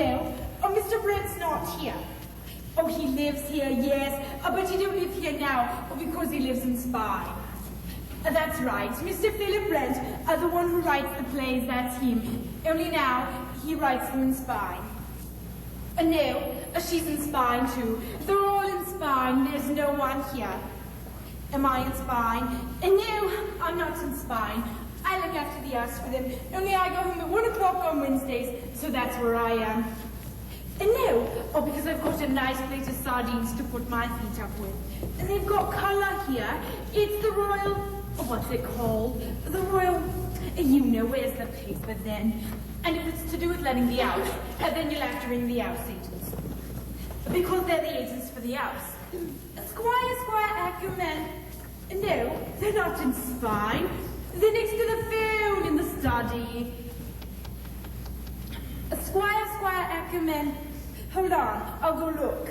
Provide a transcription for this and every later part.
No. Oh, Mr. Brent's not here. Oh, he lives here, yes. But he don't live here now, because he lives in Spain. That's right. Mr. Philip Brent, the one who writes the plays, that's him. Only now, he writes them in Spain. No, she's in Spain too. They're all in Spain. There's no one here. Am I in Spain? No, I'm not in Spain. I look after the house for them. Only I go home at 1 o'clock on Wednesdays, so that's where I am. No, because I've got a nice plate of sardines to put my feet up with. And they've got colour here. It's the royal, what's it called? The royal, you know, where's the paper then? And if it's to do with letting the house, then you'll have to ring the house agents. Because they're the agents for the house. Squire Ackerman. No, they're not in Spain. They're next to the phone in the study. Squire Ackerman. Hold on, I'll go look.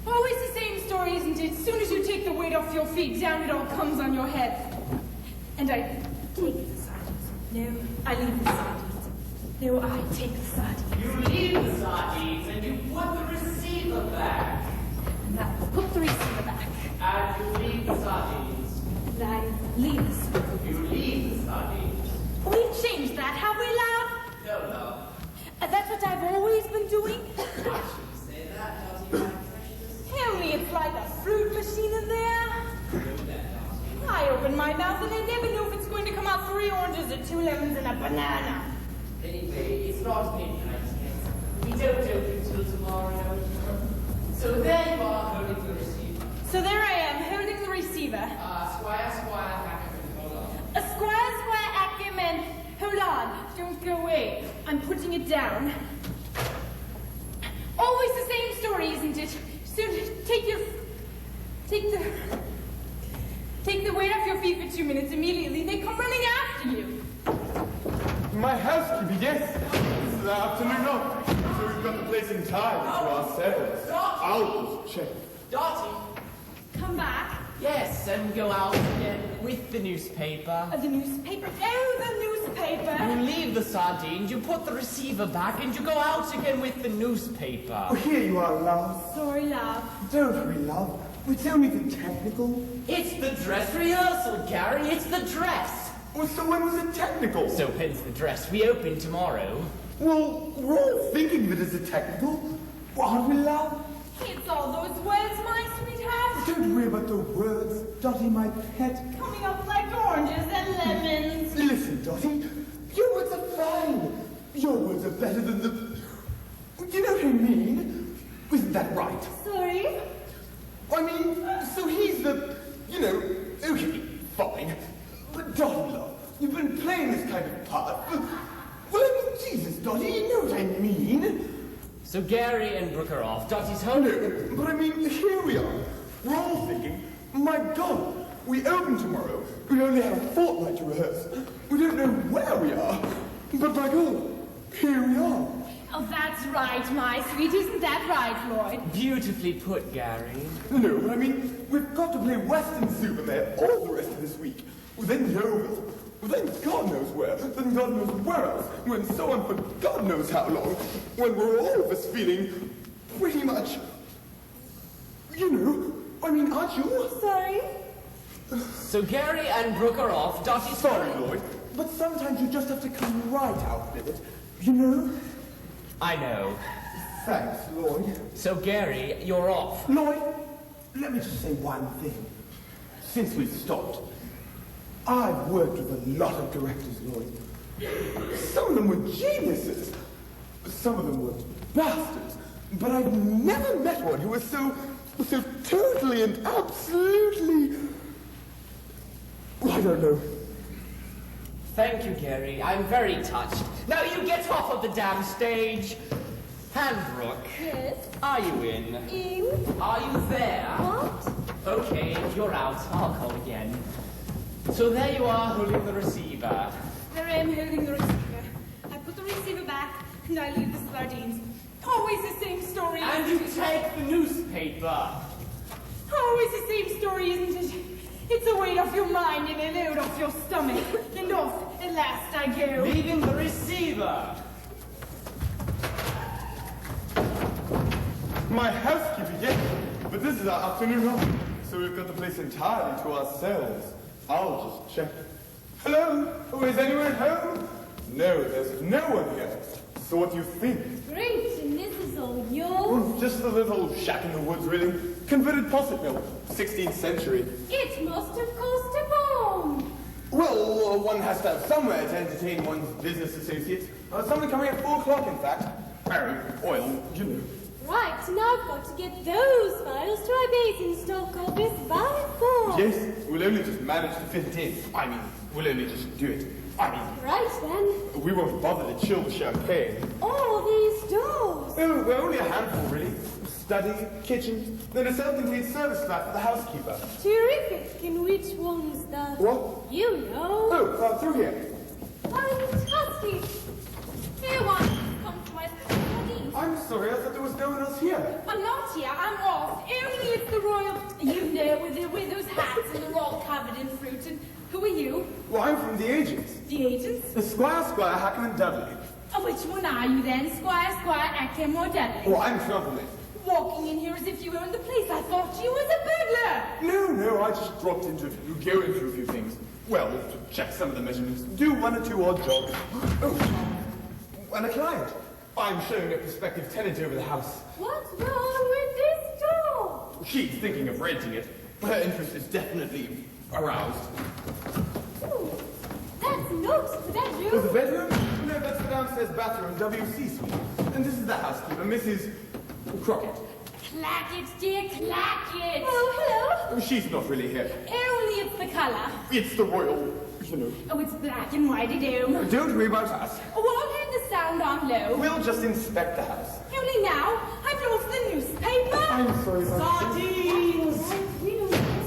Always the same story, isn't it? As soon as you take the weight off your feet, down it all comes on your head. And I take the sardines. No, I leave the sardines. No, I take the sardines. You leave the sardines and you put the receiver back. And I put the receiver back. And you leave the sardines. And I leave the sardines. You leave the sardines. We've changed that, have we, love? No. That's what I've always been doing. I shouldn't say that, Dottie, my precious. Tell me it's like a fruit machine in there. I open my mouth and I never know if it's going to come out 3 oranges or 2 lemons and a banana. Anyway, it's not midnight yet. We don't open till tomorrow. So there you are, holding the receiver. So there I am, holding the receiver. Squire Ackerman, hold on. Squire Ackerman, hold on. Don't go away. I'm putting it down. Always the same story, isn't it? So take the weight off your feet for 2 minutes. Immediately they come running after you. My housekeeping, yes. This is our afternoon off. So we've got the place entirely to ourselves. I'll just check. Dottie. Come back. Yes, and go out again with the newspaper. The newspaper? Oh, the newspaper. You leave the sardines, you put the receiver back, and you go out again with the newspaper. Oh, here you are, love. Sorry, love. Don't worry, love. It's only the technical. It's the dress rehearsal, Gary. It's the dress. Well, so when was it technical? So when's the dress? We open tomorrow. Well, we're all thinking of it as a technical. Aren't we, love? It's all those words, my sweetheart. Don't worry about the words, Dottie, my pet. Coming up like oranges and lemons. Listen, Dottie, your words are fine. Your words are better than the... Do you know what I mean? Isn't that right? Sorry? I mean, so he's the... okay, fine. But Dottie, love, you've been playing this kind of part for... Well, I mean, Jesus, Dottie, you know what I mean. So Gary and Brooke are off. Dottie's home. No, but I mean, here we are. We're all thinking, my God, we open tomorrow. We only have a fortnight to rehearse. We don't know where we are. But my God, here we are. Oh, that's right, my sweet. Isn't that right, Lloyd? Beautifully put, Gary. No, but I mean, we've got to play Western Superman all the rest of this week. Well, then Yeovil. Well, then God knows where. Then God knows where else. And so on for God knows how long. When we're all of us feeling pretty much... I mean, aren't you? Sorry? So Gary and Brooke are off. Dottie's Sorry, Lloyd, but sometimes you just have to come right out with it. You know? I know. Thanks, Lloyd. So Gary, you're off. Lloyd, let me just say one thing. Since we've stopped, I've worked with a lot of directors, Lloyd. Some of them were geniuses. Some of them were bastards. But I've never met one who was so totally and absolutely... I don't know. Thank you, Gary. I'm very touched. Now you get off of the damn stage. Handbrook. Yes? Are you in? In? Are you there? What? Okay, if you're out, I'll call again. So there you are, holding the receiver. There I am holding the receiver. I put the receiver back, and I leave the sardines. Always the same story. And you take the newspaper. Always the same story, isn't it? It's a weight off your mind and a load off your stomach. And off, at last, I go. Leaving the receiver. My housekeeper, yes. But this is our afternoon off, so we've got the place entirely to ourselves. I'll just check. Hello? Oh, is anyone at home? No, there's no one here. So what do you think? Great, and this is all yours? Oh, just a little shack in the woods, really. Converted posset mill, 16th century. It must have cost a bomb. Well, one has to have somewhere to entertain one's business associates. Someone coming at 4 o'clock, in fact. Oil, you know. Right, now I've got to get those files to our base in stock office by 4. Yes, we'll only just manage to fit it in. I mean, we'll only just do it. Right then. We won't bother to chill the champagne. All these doors. Oh, we're only a handful, really. Study, kitchen, then a self-contained service flat for the housekeeper. Terrific. And which one's the... What? You know. Oh, through here. Fantastic. Here one. Come to my study. I'm sorry, I thought there was no one else here. I'm not here, I'm off. Only it's the royal... You know, with those hats and they're all covered in fruit. And who are you? Well, I'm from the agents. The agents? The Squire, Hackham and Dudley. Oh, which one are you then? Squire, Ackham or Dudley? Oh, I'm Trumpleman. Walking in here as if you owned the place. I thought you was a burglar. No, I just dropped into going through a few things. Well, to check some of the measurements, do 1 or 2 odd jobs. Oh, and a client. I'm showing a prospective tenant over the house. What's wrong with this door? She's thinking of renting it. Her interest is definitely aroused. Ooh, that's not the bedroom. Oh, the bedroom? No, that's the downstairs bathroom, WC suite. And this is the housekeeper, Mrs. Crockett. Clack it, dear, clack it. Oh, hello. She's not really here. Only it's the colour. It's the royal, you know. Oh, it's black and white at home. Don't worry about us. Oh, I'll have the sound on low. We'll just inspect the house. Only now, I've lost the newspaper. I'm sorry about Sardines!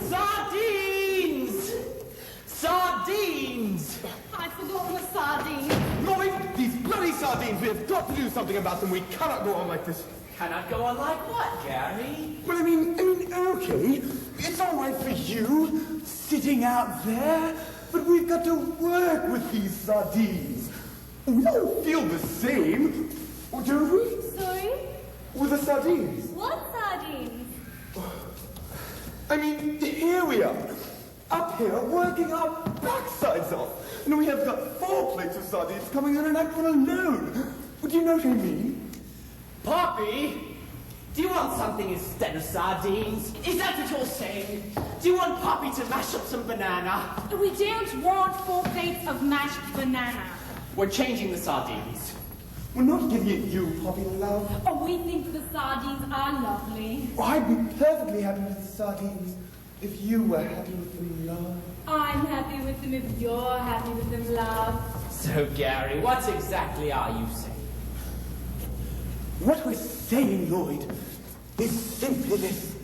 Sardines! Sardines! I'd forgotten the sardines. Lloyd, these bloody sardines, we have got to do something about them. We cannot go on like this. Cannot go on like what, Gary? Well, I mean, okay. It's all right for you, sitting out there, but we've got to work with these sardines. We don't feel the same, do we? Sorry? With the sardines. What sardines? I mean, here we are, up here, working our backsides off. And we have got 4 plates of sardines coming on an act one alone. Do you know what I mean? Poppy? Do you want something instead of sardines? Is that what you're saying? Do you want Poppy to mash up some banana? We don't want 4 plates of mashed banana. We're changing the sardines. We're not giving it you, Poppy, love. Oh, we think the sardines are lovely. I'd be perfectly happy with the sardines if you were happy with them, love. I'm happy with them if you're happy with them, love. So, Gary, what exactly are you saying? What we're saying, Lloyd, is simply this.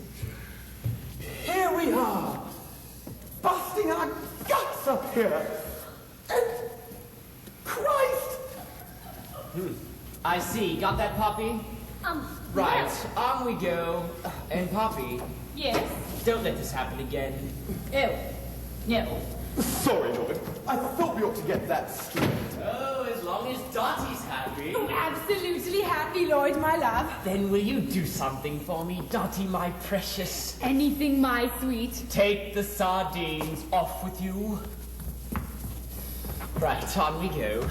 Here we are, busting our guts up here. And Christ! I see. Got that, Poppy? Right, on we go. And Poppy, Yes. don't let this happen again. Oh. No. Sorry, Lloyd. I thought we ought to get that straight. Oh, as long as Dottie's happy. Oh, absolutely happy, Lloyd, my love. Then will you do something for me, Dottie, my precious? Anything, my sweet. Take the sardines off with you. Right, on we go.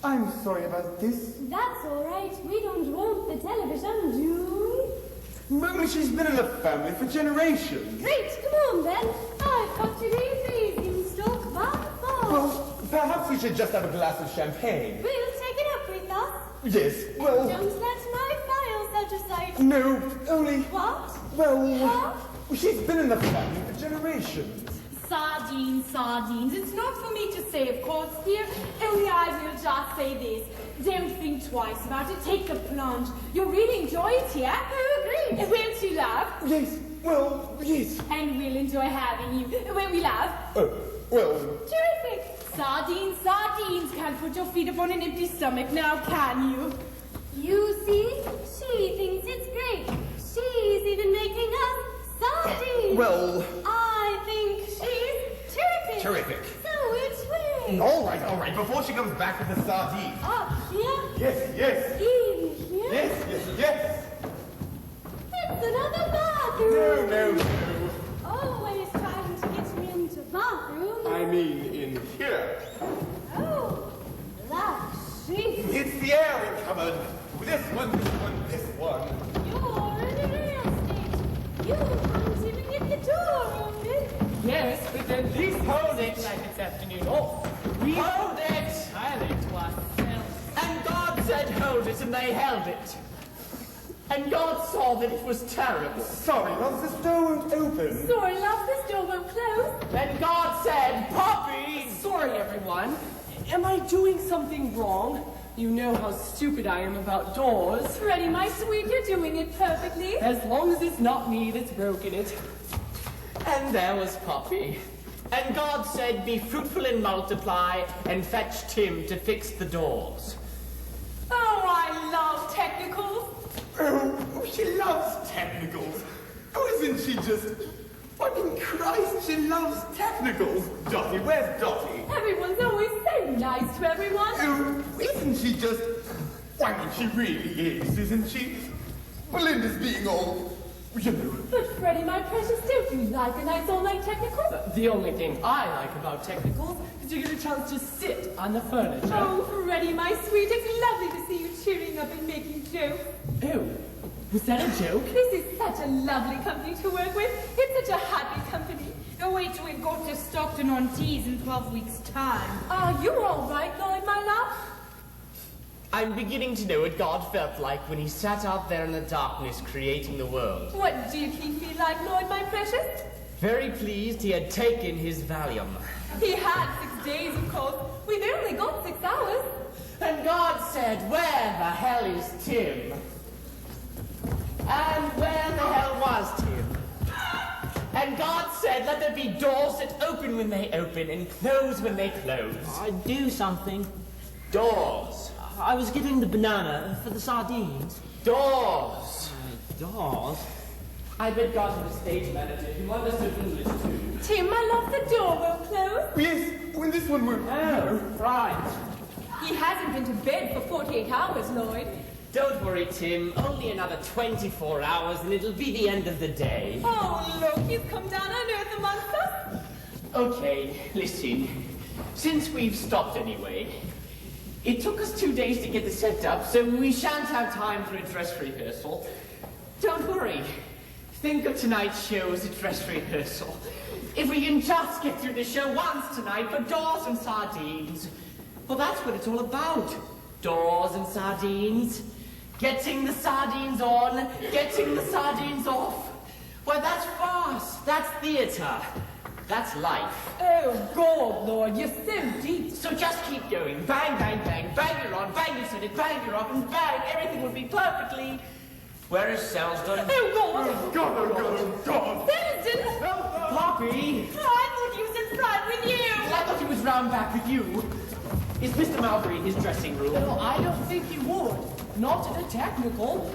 I'm sorry about this. That's all right. We don't want the television, do Mom, she's been in the family for generations. we? Great, come on then. I've got today's in stock by 4. Well, perhaps we should just have a glass of champagne. We'll take it up with us. Yes, well... Don't let my files out of sight. No, only... What? Well, she's been in the family for generations. Sardines, sardines. It's not for me to say, of course, dear. Only I will just say this. Don't think twice about it. Take the plunge. You'll really enjoy it here. Oh, agreed. Won't you, love? Yes, well, yes. And we'll enjoy having you. Won't we, love? Oh, well... Terrific. Sardines, sardines. Can't put your feet up on an empty stomach now, can you? You see? She thinks it's great. She's even making us sardines. Well... I think she's terrific. Terrific. So which way? All right, before she comes back with the sardine. Up here? Yes, yes. In Yes, yes, yes. It's another bathroom. No. Always trying to get me into bathroom. I mean in here. Oh, that's sweet. It's the airing cupboard. This one. You're in a real estate. You can't even get the door open. Yes, but then this hold it like it's afternoon off. We hold it entirely to ourselves. And God said hold it, and they held it. And God saw that it was terrible. Sorry, love, this door won't open. Sorry, love, this door won't close. And God said, Poppy! Sorry, everyone. Am I doing something wrong? You know how stupid I am about doors. Freddie, my sweet, you're doing it perfectly. As long as it's not me that's broken it. And there was Poppy. And God said, be fruitful and multiply, and fetch Tim to fix the doors. Oh, I love technicals. Oh, she loves technicals. Oh, isn't she just... I mean, Christ, she loves technicals. Dottie, where's Dottie? Everyone's always so nice to everyone. Oh, isn't she just... I mean, she really is, isn't she? Belinda's being all... you know... But Freddie, my precious, don't you like a nice all-night technical? The only thing I like about technicals is you get a chance to sit on the furniture. Oh, Freddie, my sweet, it's lovely to see you cheering up and making jokes. Oh, was that a joke? This is such a lovely company to work with. It's such a happy company. Oh, wait till we've got to Stockton on teas in 12 weeks' time. Are you all right, Lloyd, my love? I'm beginning to know what God felt like when he sat out there in the darkness creating the world. What did he feel like, Lloyd, my precious? Very pleased he had taken his Valium. He had 6 days, of course. We've only got 6 hours. And God said, where the hell is Tim? And where the hell was Tim? And God said, let there be doors that open when they open and close when they close. I'd do something. Doors. I was getting the banana for the sardines. Doors. Doors? I bet God was a stage manager. He understood English too. Tim, my love, the door won't close. Yes, when this one won't... Oh, right. He hasn't been to bed for 48 hours, Lloyd. Don't worry, Tim. Only another 24 hours and it'll be the end of the day. Oh, look, he's come down on Earth amongst us. Okay, listen. Since we've stopped anyway, it took us 2 days to get the set up, so we shan't have time for a dress rehearsal. Don't worry. Think of tonight's show as a dress rehearsal. If we can just get through the show once tonight for doors and sardines. Well, that's what it's all about. Doors and sardines. Getting the sardines on, getting the sardines off. Why, that's farce. That's theatre. That's life. Oh, God, Lord, you're so deep. So just keep going. Bang, bang, bang. Bang, you're on. Bang, you said it. Bang, you're off. And bang, everything will be perfectly... Where is Selsdon? Oh, God. Oh, God, oh, God. Selsdon! Poppy! Oh, I thought he was in front with you. I thought he was round back with you. Is Mr. Malbury in his dressing room? No, I don't think he would. Not at a technical.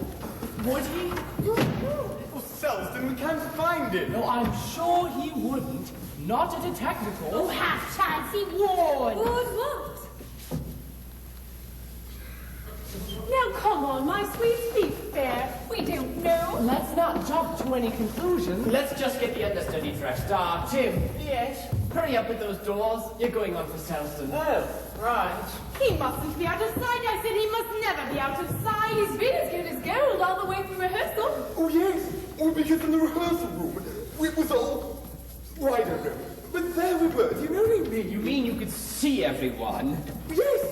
Would he? Oh, Selsdon, we can't find him. No, I'm sure he wouldn't. Not at a technical. Oh, half chance he would. Would what? Now, come on, my sweet, be fair. We don't know. Let's not jump to any conclusions. Let's just get the understudy dressed. Tim. Yes. Hurry up with those doors. You're going on for Selsdon. Oh, right. He mustn't be out of sight. I said he must never be out of sight. He's been as good as gold all the way through rehearsal. Oh, yes. Oh, because in the rehearsal room, it was all... Oh, I don't know. But there we were, do you know what I mean? You mean you could see everyone? Yes.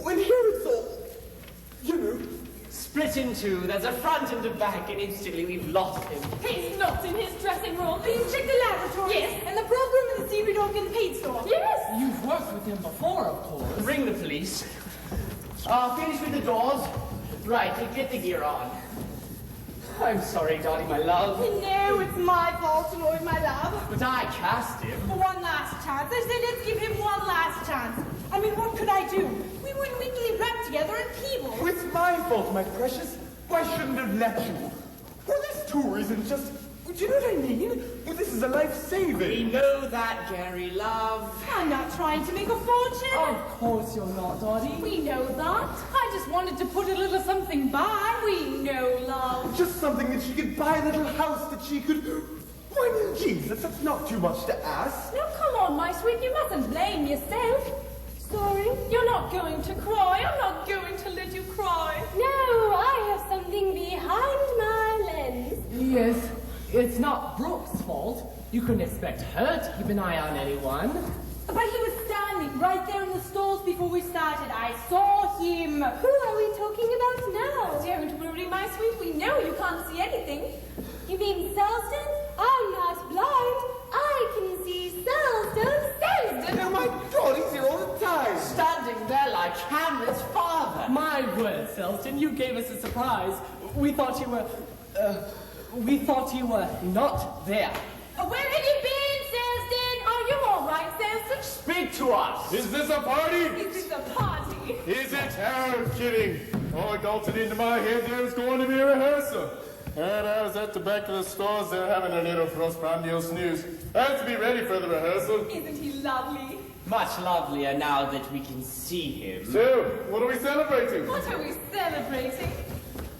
When here it's all... You know... Split in two. There's a front and a back, and instantly we've lost him. He's not in his dressing room. Please check the laboratory. Yes. And the program in the secret dog in the paint store. Yes. You've worked with him before, of course. Ring the police. Finish with the doors. Right, get the gear on. I'm sorry, Dottie, my love. No, it's my fault, Lloyd, my love. But I cast him. One last chance. I said let's give him one last chance. I mean, what could I do? We were in weekly prep together in Peebles. Oh, it's my fault, my precious. I shouldn't have let you. Well, this tour isn't just... Do you know what I mean? Well, this is a We life-saving. know that, Gary, love. I'm not trying to make a fortune. Of course you're not, Dottie. We know that. I just just wanted to put a little something by. We know, love. Just something that she could buy, a little house that she could... Why, Jesus, that's not too much to ask. Now, come on, my sweet, you mustn't blame yourself. Sorry, you're not going to cry. I'm not going to let you cry. No, I have something behind my lens. Yes, it's not Brooke's fault. You couldn't expect her to keep an eye on anyone. But he was standing right there in the stalls before we started. I saw him. Who are we talking about now? Don't worry, my sweet. We know you can't see anything. You mean Selston? I'm not blind. I can see Selston. Oh my God, he's here all the time. Standing there like Hamlet's father. My word, Selston, you gave us a surprise. We thought you were not there. Where have you been, Selston? Are you all right, Selston? Speak to us. Is this a party? Is this a party? Is it? I'm kidding. Oh, it got it into my head there's going to be a rehearsal. And I was at the back of the stores there having a little frostprandial snooze. I have to be ready for the rehearsal. Isn't he lovely? Much lovelier now that we can see him. So, what are we celebrating? What are we celebrating?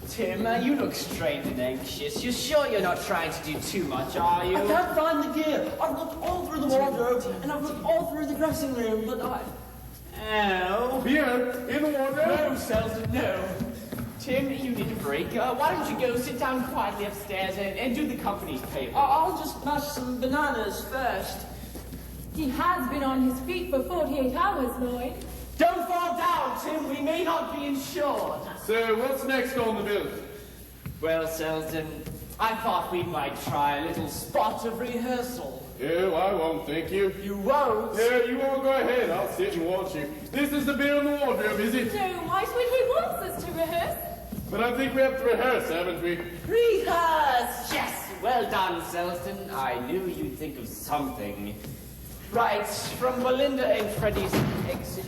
Tim, you look strained and anxious. You're sure you're not trying to do too much, are you? I can't find the gear. I've looked all through the wardrobe, and I've looked all through the dressing room, but Oh. Here, in the wardrobe? No, Selston, no. Tim, you need a break. Why don't you go sit down quietly upstairs and do the company's paper? I'll just mash some bananas first. He has been on his feet for 48 hours, Lloyd. Don't fall down, Tim. We may not be insured. So, what's next on the bill? Well, Selston, I thought we might try a little spot of rehearsal. Oh, I won't, thank you. You won't? Yeah, you won't go ahead. I'll sit and watch you. This is the beer in the wardrobe, is it? No, my sweet, he wants us to rehearse. But I think we have to rehearse, haven't we? Rehearse! Yes! Well done, Selston. I knew you'd think of something. Right, from Belinda and Freddie's exit.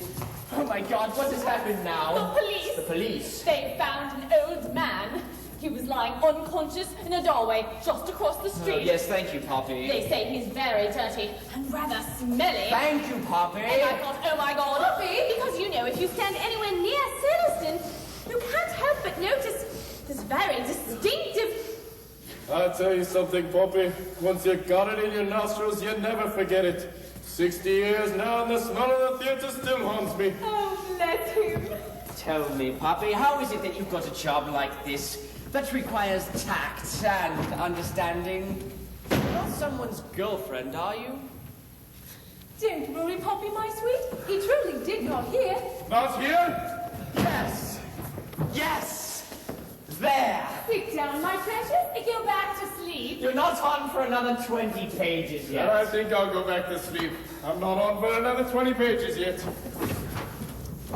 Oh my God, what has happened now? The police. The police. They found an old man. He was lying unconscious in a doorway just across the Oh, street. yes, thank you, Poppy. They say he's very dirty and rather smelly. Thank you, Poppy. And I thought, oh my God, Poppy, because you know if you stand anywhere near Selston, you can't help but notice this very distinctive... I'll tell you something, Poppy. Once you got it in your nostrils, you never forget it. 60 years now, and the smell of the theater still haunts me. Oh, bless him. Tell me, Poppy, how is it that you've got a job like this that requires tact and understanding? You're not someone's girlfriend, are you? Don't worry, Poppy, my sweet. He truly did not hear. Not here? Yes! Yes! There! Sit down, my precious, and go back to sleep. You're not on for another 20 pages yet. I think I'll go back to sleep. I'm not on for another 20 pages yet.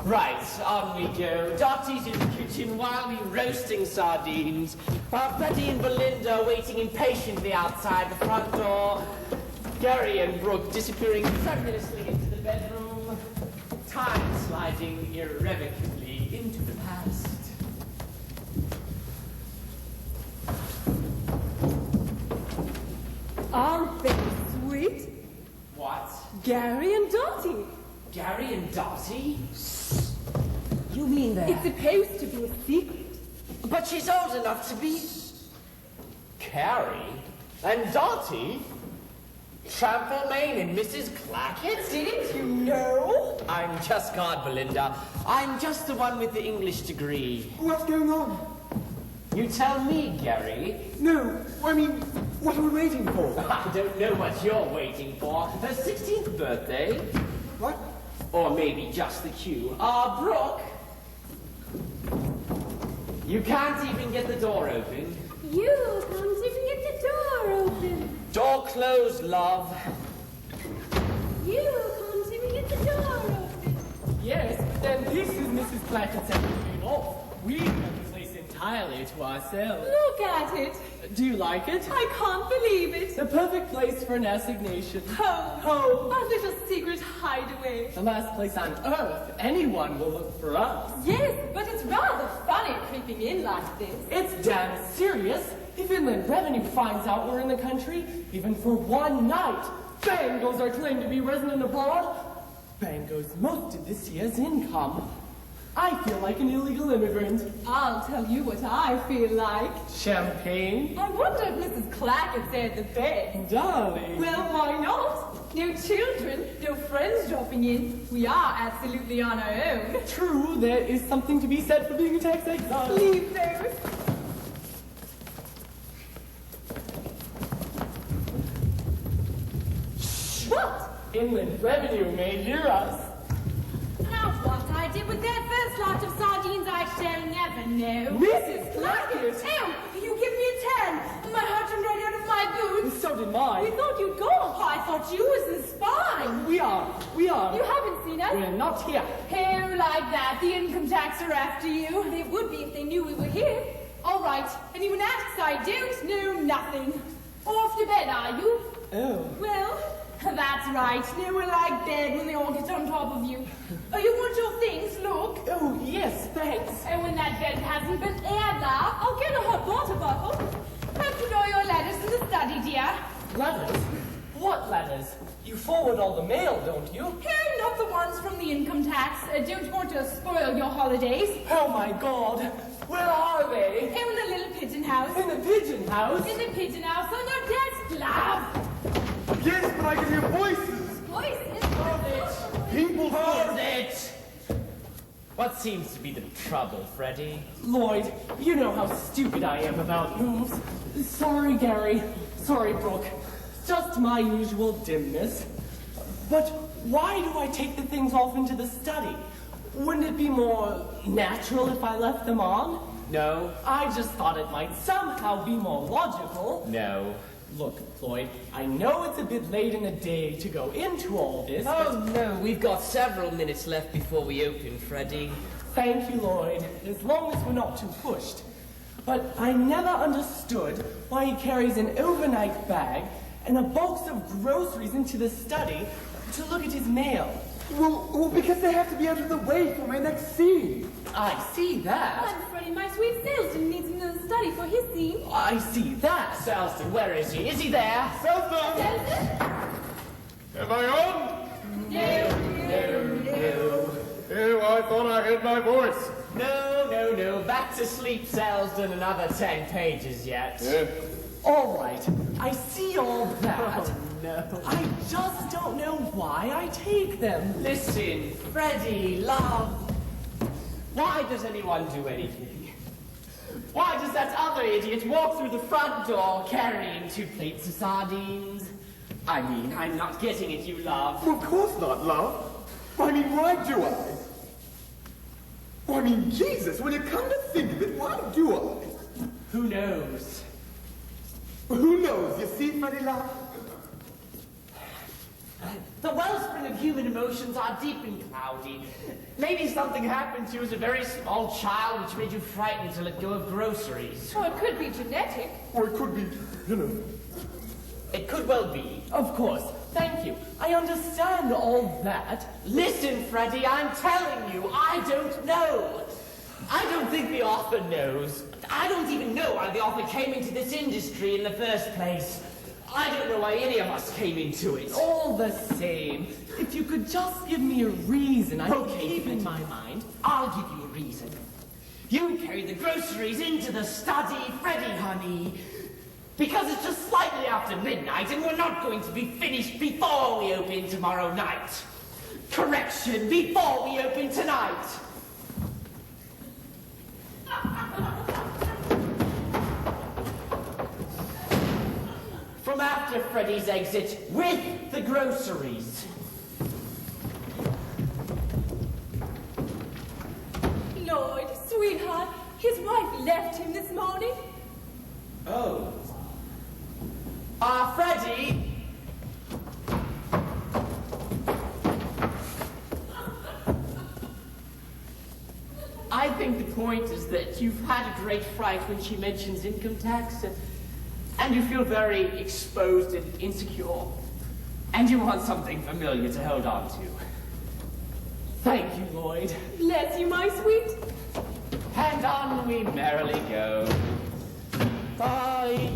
Right, on we go. Dottie's in the kitchen wildly roasting sardines. While Betty and Belinda waiting impatiently outside the front door. Gary and Brooke disappearing tremulously into the bedroom. Time sliding irrevocably into the past. Aren't they sweet? What? Gary and Dottie. Gary and Dottie? You mean that? It's supposed to be a secret. But she's old enough to be... Carrie? And Dottie? Trampoline and Mrs. Clackett? Didn't you know? I'm just God, Belinda. I'm just the one with the English degree. What's going on? You tell me, Gary. No, I mean, what are we waiting for? I don't know what you're waiting for. Her 16th birthday? What? Or maybe just the cue. Brooke? You can't even get the door open. You can't even get the door open. Door closed, love. You can't even get the door open. Yes, but then this is Mrs. Plackett's afternoon off. We have the place entirely to ourselves. Look at it. Do you like it? I can't believe it. The perfect place for an assignation. Home. Home. Our little secret hideaway. The last place on earth anyone will look for us. Yes, but it's rather funny creeping in like this. It's damn serious. If Inland Revenue finds out we're in the country, even for one night, bang goes our claim to be resident abroad. Bang goes most of this year's income. I feel like an illegal immigrant. I'll tell you what I feel like. Champagne? I wonder if Mrs. Clackett's at the bed. Darling. Well, why not? No children, no friends dropping in. We are absolutely on our own. True, there is something to be said for being a tax exile. Leave those. What? Inland Revenue may hear us. Now what I did with that first lot of sardines I shall never know. Mrs. Clackett! Ew, you give me a 10. My heart jumped right out of my boots. So did We mine. thought you'd go. I thought you was a spy. We are. You haven't seen us. We're not here. Hair like that, the income tax are after you. They would be if they knew we were here. All right, anyone asks, I don't know nothing. Off to bed, are you? Oh. Well, that's right. They were like bed when they all get on top of you. Oh, you want your things? Look. Oh, yes, thanks. And when that bed hasn't been aired out, I'll get a hot water bottle. have to know your letters in the study, dear. Letters? What letters? You forward all the mail, don't you? Here, not the ones from the income tax. Don't want to spoil your holidays. Oh my God. Where are they? In the little pigeon house. In the pigeon house? In the pigeon house on your desk, love. Yes, but I can hear voices. Voices. People Hold it! What seems to be the trouble, Freddy? Lloyd, you know how stupid I am about moves. Sorry, Gary. Sorry, Brooke. Just my usual dimness. But why do I take the things off into the study? Wouldn't it be more natural if I left them on? No. I just thought it might somehow be more logical. No. Look, Lloyd, I know it's a bit late in the day to go into all this, Oh, no, we've got several minutes left before we open, Freddy. Thank you, Lloyd, as long as we're not too pushed. But I never understood why he carries an overnight bag and a box of groceries into the study to look at his mail. Well, because they have to be out of the way for my next scene. I see that. I'm Freddie, my sweet Saleston needs him in the study for his scene. I see that. Selston, where is he? Is he there? Selton! Am I on? No. Oh, I thought I heard my voice. No. Back to sleep, Selston. Another 10 pages yet. Yeah. All right, I see all that. Oh, no. I just don't know why I take them. Listen, Freddy, love. Why does anyone do anything? Why does that other idiot walk through the front door carrying 2 plates of sardines? I mean, I'm not getting at you, love. Well, of course not, love. I mean, why do I? Well, I mean, Jesus, when you come to think of it, why do I? Who knows? Who knows? You see, Freddie, love? The wellspring of human emotions are deep and cloudy. Maybe something happened to you as a very small child which made you frightened to let go of groceries. Oh, it could be genetic. Or it could be, you know. It could well be. Of course, thank you. I understand all that. Listen, Freddy, I'm telling you, I don't know. I don't think the author knows. I don't even know why the author came into this industry in the first place. I don't know why any of us came into it. All the same, if you could just give me a reason, I could Okay, keep in my mind. I'll give you a reason. You carry the groceries into the study, Freddy, honey. Because it's just slightly after midnight and we're not going to be finished before we open tomorrow night. Correction, before we open tonight. From after Freddy's exit with the groceries. Lloyd, sweetheart, his wife left him this morning. Oh. Freddy! I think the point is that you've had a great fright when she mentions income tax, and you feel very exposed and insecure, and you want something familiar to hold on to. Thank you, Lloyd. Bless you, my sweet. And on we merrily go.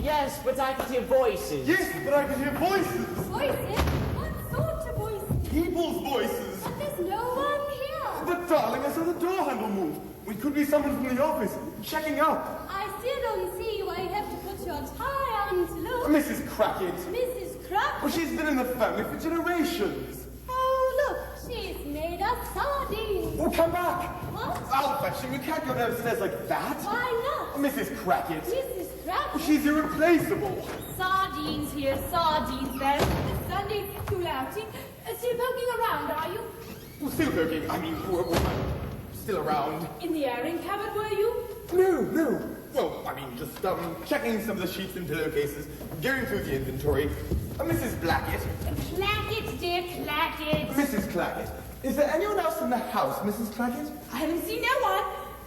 Yes, but I can hear voices. Yes, but I can hear voices. Voices? What sort of voices? People's voices. But there's no one here. But darling, I saw the door handle move. We could be someone from the office, checking up. I still don't see why you have to put your tie on to look. Mrs. Crackit. Mrs. Crock? Well, she's been in the family for generations. Oh, look, she's made of sardines. Well, come back. What? I'll fetch you. You can't go downstairs like that. Why not? Mrs. Crackit. Mrs. Crock? She's irreplaceable. Sardines here, sardines there. Sunday school outing. Still poking around, are you? Well, still poking. I mean, we're still around. In the airing cupboard, were you? No. Well, I mean, just checking some of the sheets and pillowcases, going through the inventory. Mrs. Blackett. Clackett, dear, Clackett. Mrs. Clackett. Is there anyone else in the house, Mrs. Clackett? I haven't seen no one.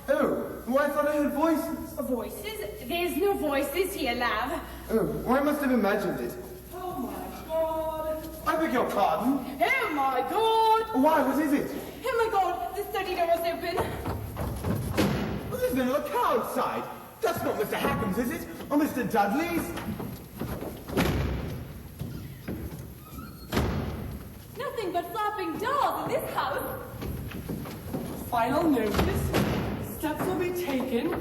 Oh, well, I thought I heard voices. Voices? There's no voices here, love. Oh, well, I must have imagined it. Oh, my God. I beg your pardon. Oh, my God. Why, what is it? Oh, my God, the study door is open. Well, there's been a car outside. That's not Mr. Hackham's, is it? Or Mr. Dudley's? Nothing but flapping dolls in this house. Final notice. Steps will be taken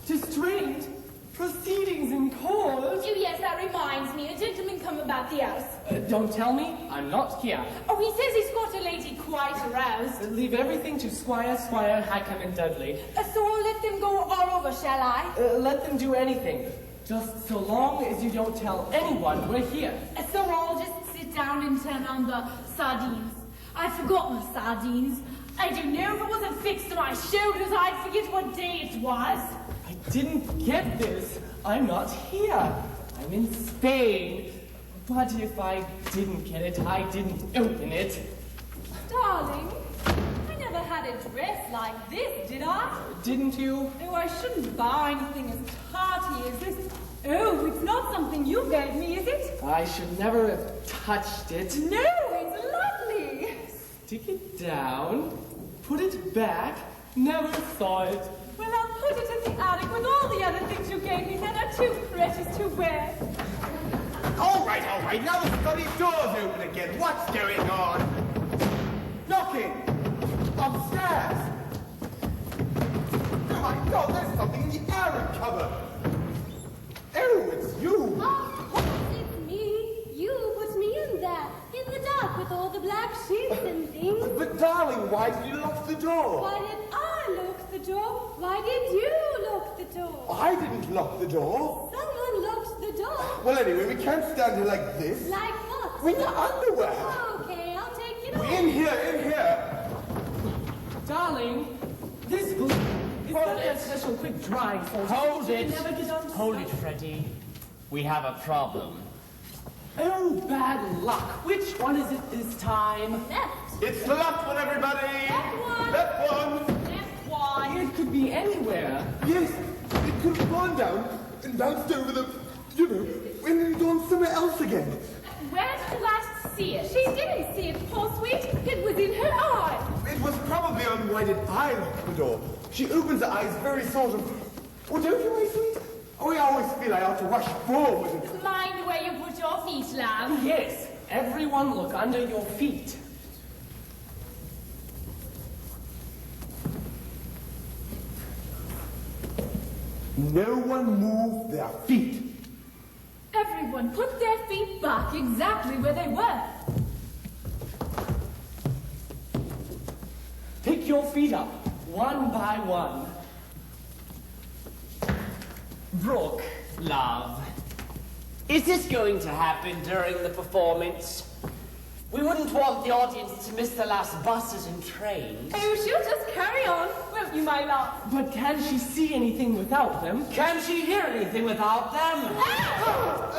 to straight proceedings in court. Oh, yes, that reminds me. A gentleman come about the house. Don't tell me I'm not here. Oh, he says he's got a lady quite aroused. Leave everything to Squire, Highcombe, and Dudley. So I'll let them go all over, shall I? Let them do anything. Just so long as you don't tell anyone we're here. So I'll just sit down and turn on the sardines. I've forgotten the sardines. I don't know if it wasn't fixed to my shoulders, I'd forget what day it was. I didn't get this. I'm not here. I'm in Spain. But if I didn't get it, I didn't open it. Darling, I never had a dress like this, did I? Didn't you? Oh, I shouldn't buy anything as party as this. Oh, it's not something you gave me, is it? I should never have touched it. No, it's lovely. Stick it down. Put it back. Never saw it. Well, I'll put it in the attic with all the other things you gave me that are too precious to wear. All right. Now the study door's open again. What's going on? Knocking. Upstairs. Oh, my God, there's something in the airing cupboard. Oh, it's you. Of course it's me. You put me in there, in the dark with all the black sheets and things. But, darling, why did you lock the door? Why did I lock the door? Why did you lock the door? I didn't lock the door. Someone locked the door. Well, anyway, we can't stand here like this. Like what? We're in your underwear. Okay, I'll take it off. In here. Darling, this book is not a special quick drying for Hold it. Never get on Hold it, Freddy. We have a problem. Oh, bad luck. Which one is it this time? Left. It's the left one, everybody. Left one. Left one. Left one. It could be anywhere. Yes, it could have gone down and bounced over the, and gone somewhere else again. Where did you last see it? She didn't see it, poor sweet. It was in her eye. It was probably on why did I lock the door. She opens her eyes very sort of, oh, don't you, my sweet? Oh, I always feel I ought to rush forward. Mind where you put your feet, love. Yes, everyone look under your feet. No one move their feet. Everyone put their feet back exactly where they were. Pick your feet up, one by one. Brooke, love, is this going to happen during the performance? We wouldn't want the audience to miss the last buses and trains. Oh, she'll just carry on, won't you, my love? But can she see anything without them? Can she hear anything without them? My poor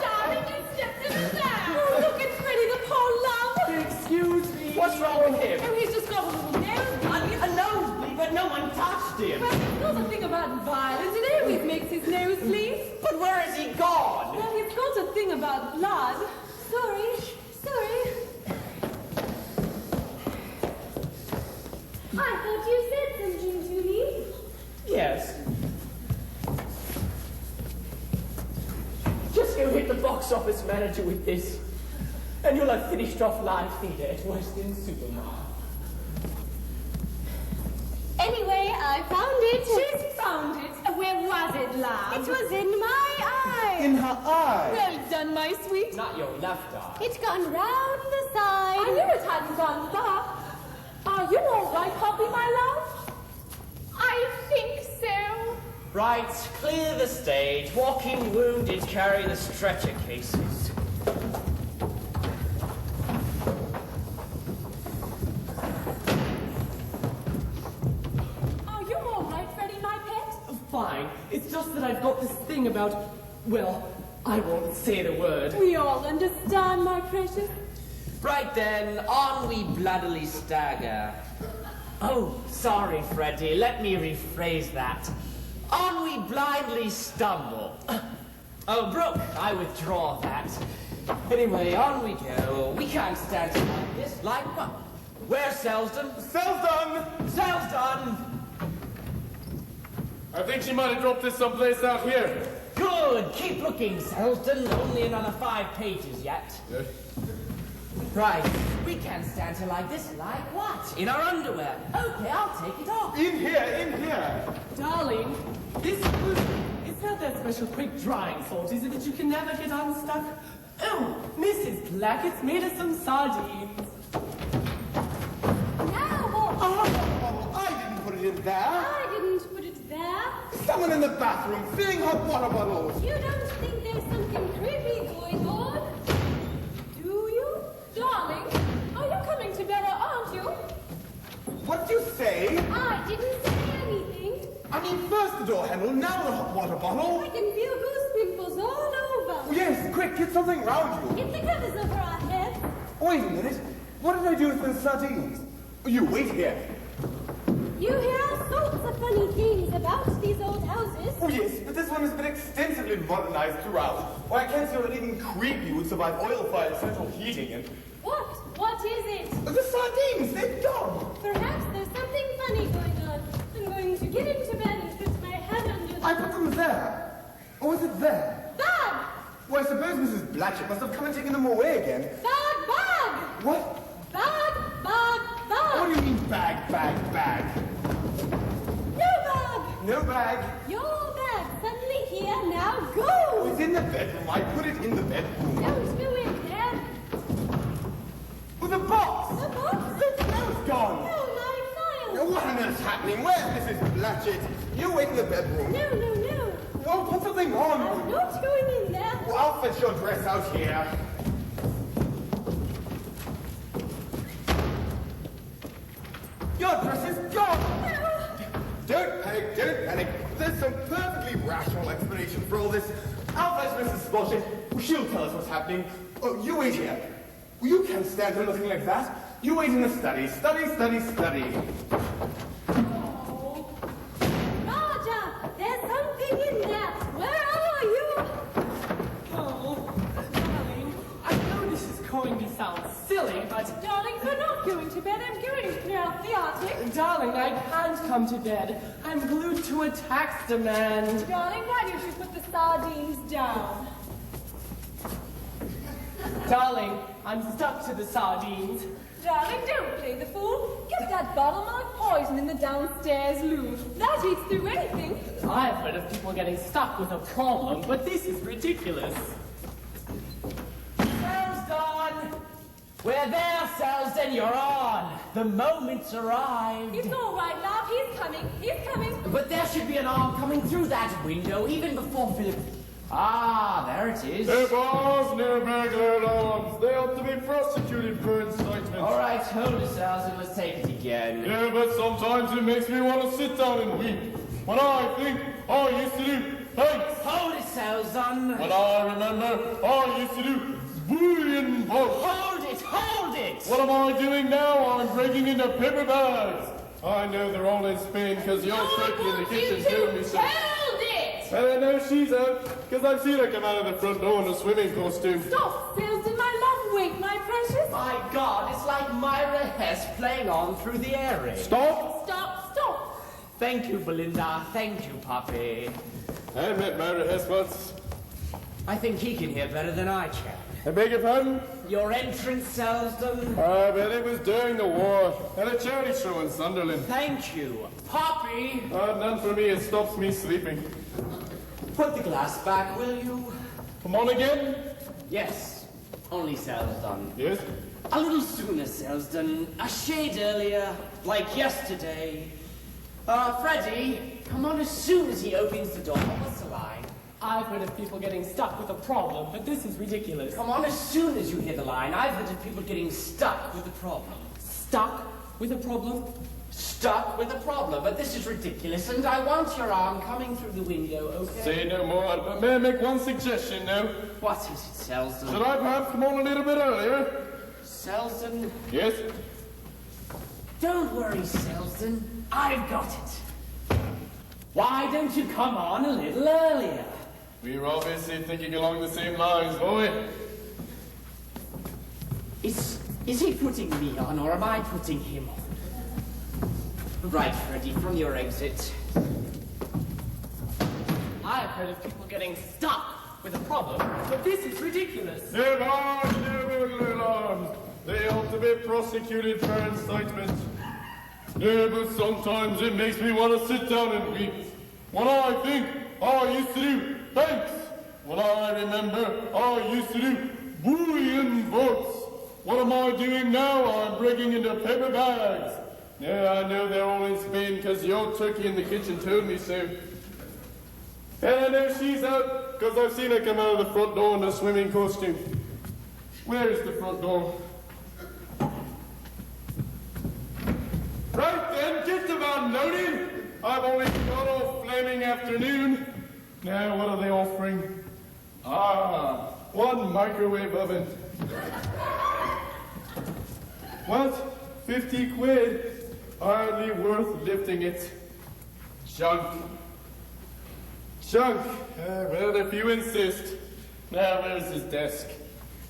darling, you stepped in the sand. Oh, look at Freddie, the poor love. Excuse me. What's wrong with him? Oh, he's just got a little nosebleed. A nosebleed, but no one touched him. Well, it's not a thing about violence. It always makes his nose bleed. But where is he gone? Well, it's not a thing about blood. Sorry. I thought you said something to me. Yes. Just go hit the box office manager with this, and you'll have finished off live theatre at West End Supermarket. I found it. She's found it. Where was it, love? It was in my eye. In her eye. Well done, my sweet. Not your left eye. It's gone round the side. I knew it hadn't gone far. Are you all right, Poppy, my love? I think so. Right, clear the stage. Walking wounded carry the stretcher cases. Are you all right, Freddie, my pet? Fine. It's just that I've got this thing about, well, I won't say the word. We all understand, my precious. Right then, on we bloodily stagger. Oh, sorry, Freddy. Let me rephrase that. On we blindly stumble. Oh, Brooke, I withdraw that. Anyway, on we go. We can't stand it like this. Like what? Where's Selsdon? Selsdon! Selsdon! I think she might have dropped this someplace out here. Good. Keep looking, Selsdon. Only another 5 pages yet. Right. We can't stand here like this. Like what? In our underwear. Okay, I'll take it off. In here. Darling, this glue, it's not that special quick drying salt, is it, that you can never get unstuck? Oh, Mrs. Black, it's made of some sardines. Now what? Oh, I didn't put it in there. I didn't put it there. Someone in the bathroom filling hot water bottles. You don't think there's something creepy going on? Do you? Darling, are you coming to bed or aren't you? What do you say? I didn't say anything. I mean, first the door handle, now the hot water bottle. I can feel goose pimples all over. Oh, yes, quick, get something round you. Get the covers over our heads. Wait a minute. What did I do with those sardines? You wait here. You hear all sorts of funny things about these old houses. Oh, yes, but this one has been extensively modernized throughout. Or I can't see how anything creepy would survive oil-fired central heating and... What? What is it? The sardines, they're gone. Perhaps there's something funny going on. I'm going to get into bed and put my head under the... I put them there. Or was it there? Bag! Well, I suppose Mrs. Blatchett must have come and taken them away again. Bag! What? Bag! What do you mean bag? No bag! No bag. Your bag suddenly here, now go! It's in the bedroom. I put it in the bedroom. Don't go in there. With a box. The box? Look, now it's gone. No, my Now, file. what on earth's happening? Where's Mrs. Blatchett? You wait in the bedroom. No. Well, put something on. I'm not going in there. Well, I'll fetch your dress out here. Your dress is gone. Don't panic. There's some perfectly rational explanation for all this. I'll fetch Mrs. Blatchett. She'll tell us what's happening. Oh, you wait here. You can't stand there looking like that. You wait in the study. Study. Roger, there's something in there. Where are you? Oh, darling, I know this is going to sound silly, but... Darling, we're not going to bed. I'm going to clear out the Arctic. Darling, I can't come to bed. I'm glued to a tax demand. Darling, why don't you put the sardines down? Darling, I'm stuck to the sardines. Darling, don't play the fool. Get that bottle marked poison in the downstairs loo. That eats through anything. I've heard of people getting stuck with a problem, but this is ridiculous. Selsdon! We're there, Selsdon, you're on. The moment's arrived. It's all right, love. He's coming. But there should be an arm coming through that window even before Philip... Ah, there it is. They're bars, no regular alarms. They ought to be prosecuted for incitement. All right, hold it, Selsdon. Let's take it again. Yeah, but sometimes it makes me want to sit down and weep. When I think I used to do thanks. Hold it, Selsdon. When I remember I used to do bullion votes. Hold it! What am I doing now? I'm breaking into paper bags. I know they're all in Spain because you're shaking in the kitchen doing me so. Hold it! And I know she's out because I've seen her come out of the front door in a swimming costume. Stop, Selsdon, my love. Wait, my precious. My God, it's like Myra Hess playing on through the airing. Stop! Stop. Thank you, Belinda. Thank you, Poppy. I met Myra Hess once. I think he can hear better than I can. I beg your pardon? Your entrance, Selsdon. Well, it was during the war, at a charity show in Sunderland. Thank you. Poppy! None for me, it stops me sleeping. Put the glass back, will you? Come on again? Yes. Only Selsdon. Yes? A little sooner, Selsdon. A shade earlier, like yesterday. Freddie, come on as soon as he opens the door. What's the line? I've heard of people getting stuck with a problem, but this is ridiculous. Come on as soon as you hear the line. I've heard of people getting stuck with a problem. Stuck with a problem? Stuck with a problem, but this is ridiculous, and I want your arm coming through the window, okay? Say no more, but may I make one suggestion now? What is it, Selsdon? Should I perhaps come on a little bit earlier? Selsdon? Yes? Don't worry, Selsdon. I've got it. Why don't you come on a little earlier? We're obviously thinking along the same lines, boy. Is he putting me on, or am I putting him on? Right, Freddie, from your exit. I've heard of people getting stuck with a problem, but this is ridiculous. Never, never alarms. They ought to be prosecuted for incitement. Yeah, but sometimes it makes me want to sit down and weep. When I think I used to do thanks. When I remember I used to do bullion votes. What am I doing now? I'm breaking into paper bags. Yeah, I know they're all in Spain because the old turkey in the kitchen told me so. And I know she's out because I've seen her come out of the front door in a swimming costume. Where is the front door? Right then, get the man loaded. I've only got all flaming afternoon. Now, what are they offering? One microwave oven. What? 50 quid? Hardly worth lifting it. Junk. Junk. Well, if you insist. Now, where's his desk?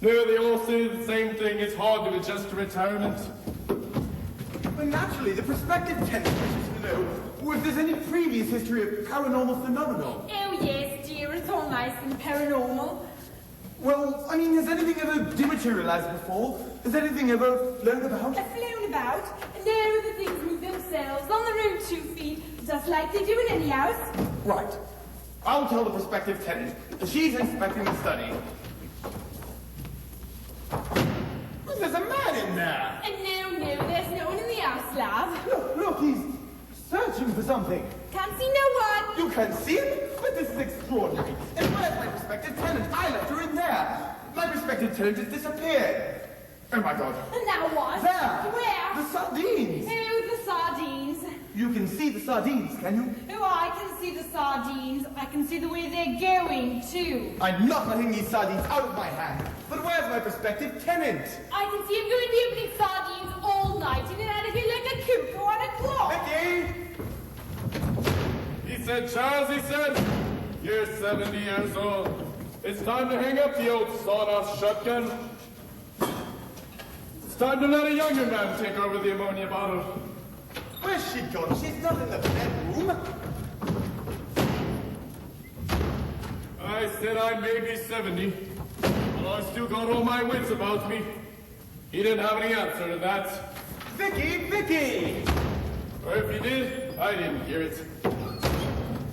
No, they all say the same thing. It's hard to adjust to retirement. Well, naturally, the prospective tenant wishes to know if there's any previous history of paranormal phenomenon. Oh, yes, dear, it's all nice and paranormal. Well, I mean, has anything ever dematerialized before? Has anything ever flown about? Flown about? No, the things move themselves on their own 2 feet, just like they do in any house. Right. I'll tell the prospective tenant that she's inspecting the study. There's a man in there! No, there's no one in the house, love. Look, he's searching for something. Can't see no one. You can see him? But this is extraordinary. And where's my prospective tenant? I left her in there. My prospective tenant has disappeared. Oh my God. And now what? There! Where? The sardines! Oh, the sardines. You can see the sardines, can you? Oh, I can see the sardines. I can see the way they're going, too. I'm not letting these sardines out of my hand. But where's my prospective tenant? I can see him going to be opening sardines all night in and out of here like a cuckoo on a clock. Vicky! He said, Charles, he said, you're 70 years old. It's time to hang up the old sawdust shotgun. It's time to let a younger man take over the ammonia bottle. Where's she gone? She's not in the bedroom. I said I may be 70, but I still got all my wits about me. He didn't have any answer to that. Vicky! Or if he did, I didn't hear it.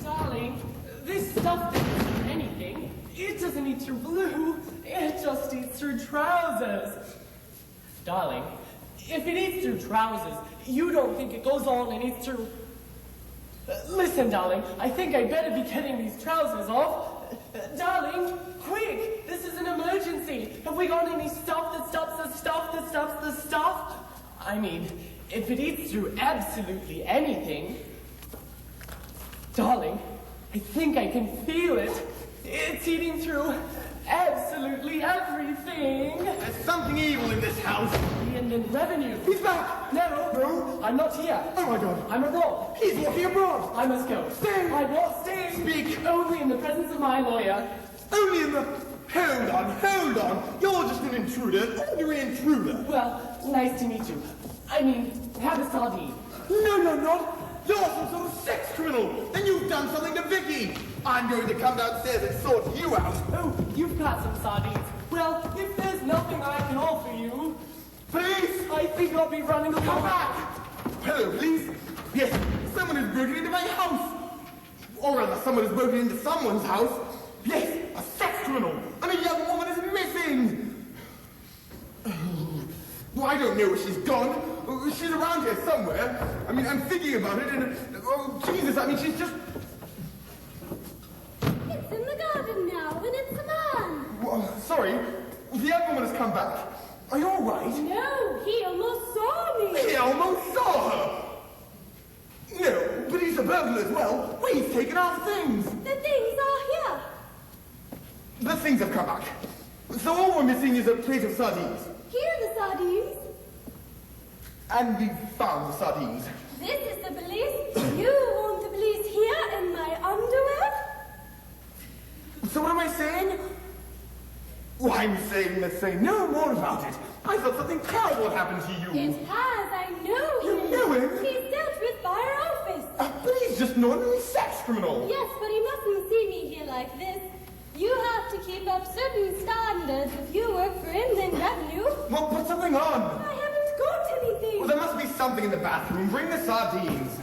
Darling, this stuff doesn't do anything. It doesn't eat through blue. It just eats through trousers. Darling, if it eats through trousers, you don't think it goes on and eats through... Listen, darling, I think I'd better be getting these trousers off. Darling, quick! This is an emergency. Have we got any stuff that stops the stuff that stops the stuff? I mean, if it eats through absolutely anything... Darling, I think I can feel it. It's eating through absolutely everything. There's something evil in this house. The Indian revenue. He's back! No, I'm not here. Oh my God! I'm abroad. He's walking abroad! I must go. Stay! I won't stay. Speak! Only in the presence of my lawyer. Only in the... Hold on! You're just an intruder, ordinary intruder. Well, nice to meet you. I mean, have a sardine. No, you're not! You're some sort of sex criminal! And you've done something to Vicky! I'm going to come downstairs and sort you out! Oh, you've got some sardines. Well, if there's nothing I can offer you, Police! I think I'll be running along. Come back! Hello, police? Yes, someone has broken into my house. Or rather, someone has broken into someone's house. Yes, a sex criminal. And a young woman is missing. Well, I don't know where she's gone. She's around here somewhere. I mean, I'm thinking about it and... Oh, Jesus, I mean, she's just... It's in the garden now, and it's a man. Well, sorry, the young woman has come back. Are you all right? No, he almost saw me. He almost saw her! No, but he's a burglar as well. We've taken our things. The things are here. The things have come back. So all we're missing is a plate of sardines. Here are the sardines. And we found the sardines. This is the police. You want the police here in my underwear? So what am I saying? Well, I'm saying let's say no more about it. I thought something terrible had happened to you. It has. I know him. You know him? He's dealt with by our office. But he's just an ordinary sex criminal. Yes, but he mustn't see me here like this. You have to keep up certain standards if you work for Inland Revenue. Well, put something on. I haven't got anything. Well, there must be something in the bathroom. Bring the sardines.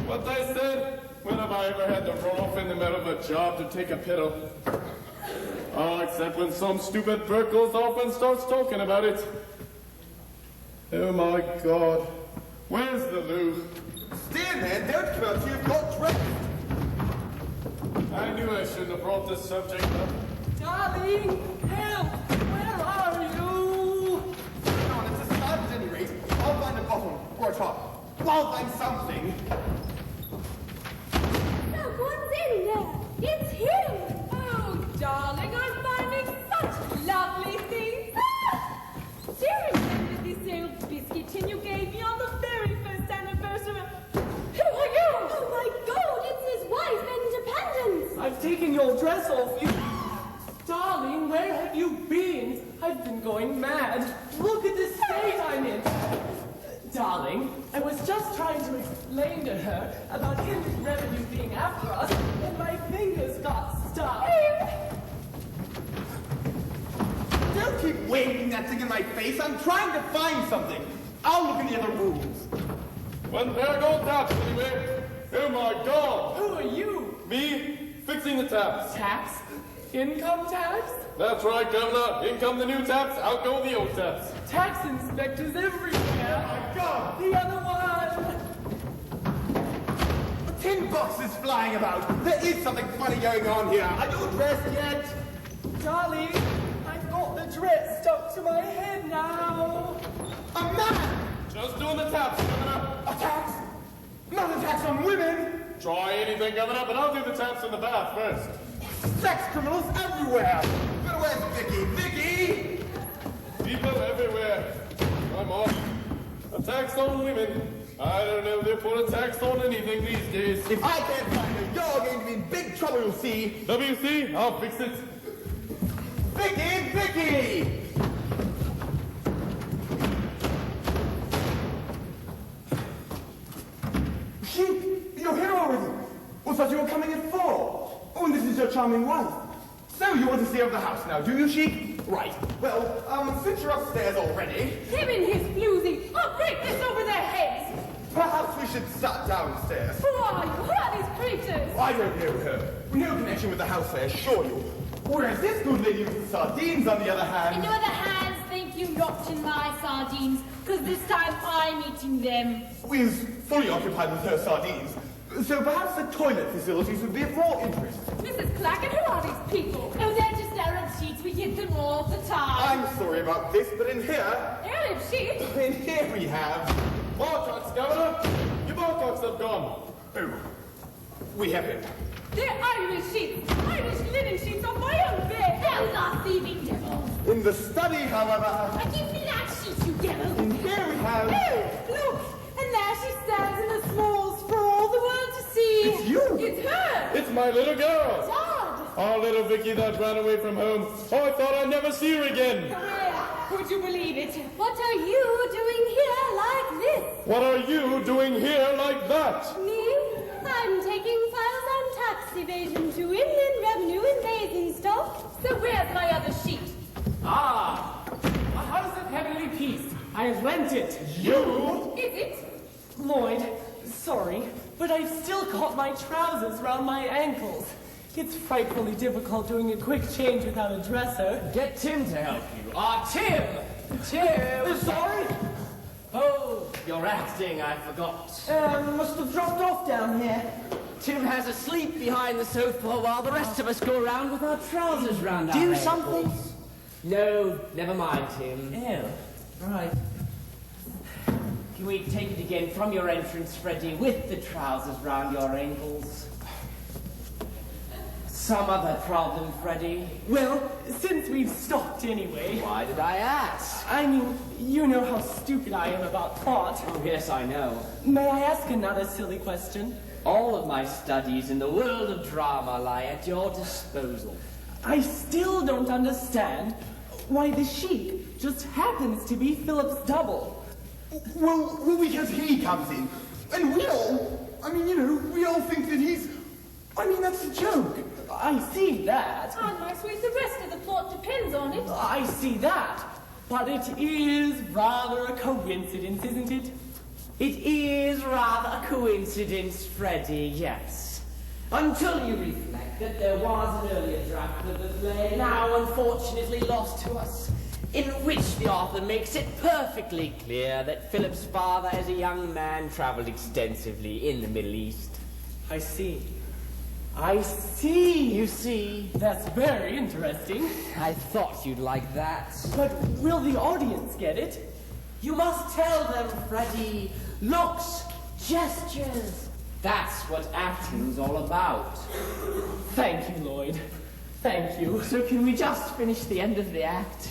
What I said? When have I ever had to run off in the middle of a job to take a piddle? Oh, except when some stupid bird goes off and starts talking about it. Oh my God. Where's the loo? Stay there. Don't come out. You've got dressed. I knew I shouldn't have brought this subject up. Darling, help! Where are you? Come on, it's a start at any rate. I'll find a bottom or a top. I'll find something. Someone's in there. It's him. Oh, darling, I'm finding such lovely things. Ah! She remembered this old biscuit tin you gave me on the very first anniversary. Who are you? Oh my God, it's his wife, Independence. I've taken your dress off you. Darling, where have you been? I've been going mad. Look at the state I'm in. Darling, I was just trying to explain to her about Inland Revenue being after us, and my fingers got stuck. Don't keep waving that thing in my face. I'm trying to find something. I'll look in the other rooms. When there go taps anyway. Oh my God. Who are you? Me fixing the taps. Tax? Income tax? That's right, Governor. In come the new taps, out go the old taps. Tax inspectors everywhere. My God! The other one. A tin box is flying about. There is something funny going on here. Are you dressed yet? Darling, I've got the dress stuck to my head now. A man! Just doing the taps, Governor. A tax? Not a tax on women! Try anything, Governor, but I'll do the taps in the bath first. Sex criminals everywhere! But where's Vicky? Vicky! People everywhere. I'm off. A tax on women. I don't know if they put a tax on anything these days. If I can't find her, you're going to be in big trouble, you'll see. WC, I'll fix it. Vicky! Vicky! Sheep, you're here already. Was that you were coming at 4? Oh, and this is your charming wife. So you want to see over the house now, do you, Sheep? Right. Well, since you're upstairs already, Him and his floozy. I'll break this over their heads. perhaps we should start downstairs. Who are you? Who are these creatures? I don't know her. No connection with the house, I assure you. Whereas this good lady with the sardines, on the other hand... In the other hands, thank you not in my sardines, because this time I'm eating them. is fully occupied with her sardines. So perhaps the toilet facilities would be of more interest. Mrs. Clackett, who are these people? Oh, they're just Arab sheets. We get them all the time. I'm sorry about this, but in here... Arab sheep? In here we have... Barcocks, Governor. Your barcocks have gone. Oh, we have him. They're Irish sheets. Irish linen sheets on my own bed. Those are thieving devils. In the study, however... Give me that sheet, you devil. In here we have... Oh, look, and there she stands in the smalls for all the world to see. It's you! It's her. It's my little girl. Todd. Our little Vicky that ran away from home. Oh, I thought I'd never see her again. Where? Would you believe it? What are you doing here like this? What are you doing here like that? Me? I'm taking files on tax evasion to inland revenue and Basingstoke. So where's my other sheet? Ah, a house of heavenly peace. I have lent it. You? Is it? Lloyd, sorry, but I've still got my trousers round my ankles. It's frightfully difficult doing a quick change without a dresser. Get Tim to help you. Tim! Tim! Sorry? Oh, you're acting, I forgot. Must have dropped off down here. Tim has asleep behind the sofa while the rest of us go around with our trousers round our Do ankles. something? No, never mind, Tim. Ew. Right. Can we take it again from your entrance, Freddy, with the trousers round your ankles? Some other problem, Freddy? Well, since we've stopped anyway. Why did I ask? I mean, you know how stupid I am about thought. Oh, yes, I know. May I ask another silly question? All of my studies in the world of drama lie at your disposal. I still don't understand why the Sheik just happens to be Philip's double. Well, because he comes in, and we all think that he's, that's a joke. I see that. Oh, my sweet, the rest of the plot depends on it. I see that. But it is rather a coincidence, isn't it? It is rather a coincidence, Freddy, yes. Until you reflect that there was an earlier draft of the play, now unfortunately lost to us, in which the author makes it perfectly clear that Philip's father as a young man travelled extensively in the Middle East. I see. I see. You see, That's very interesting. I thought you'd like that. But will the audience get it? You must tell them, Freddy. Looks, gestures. That's what acting's all about. Thank you, Lloyd. Thank you. So can we just finish the end of the act?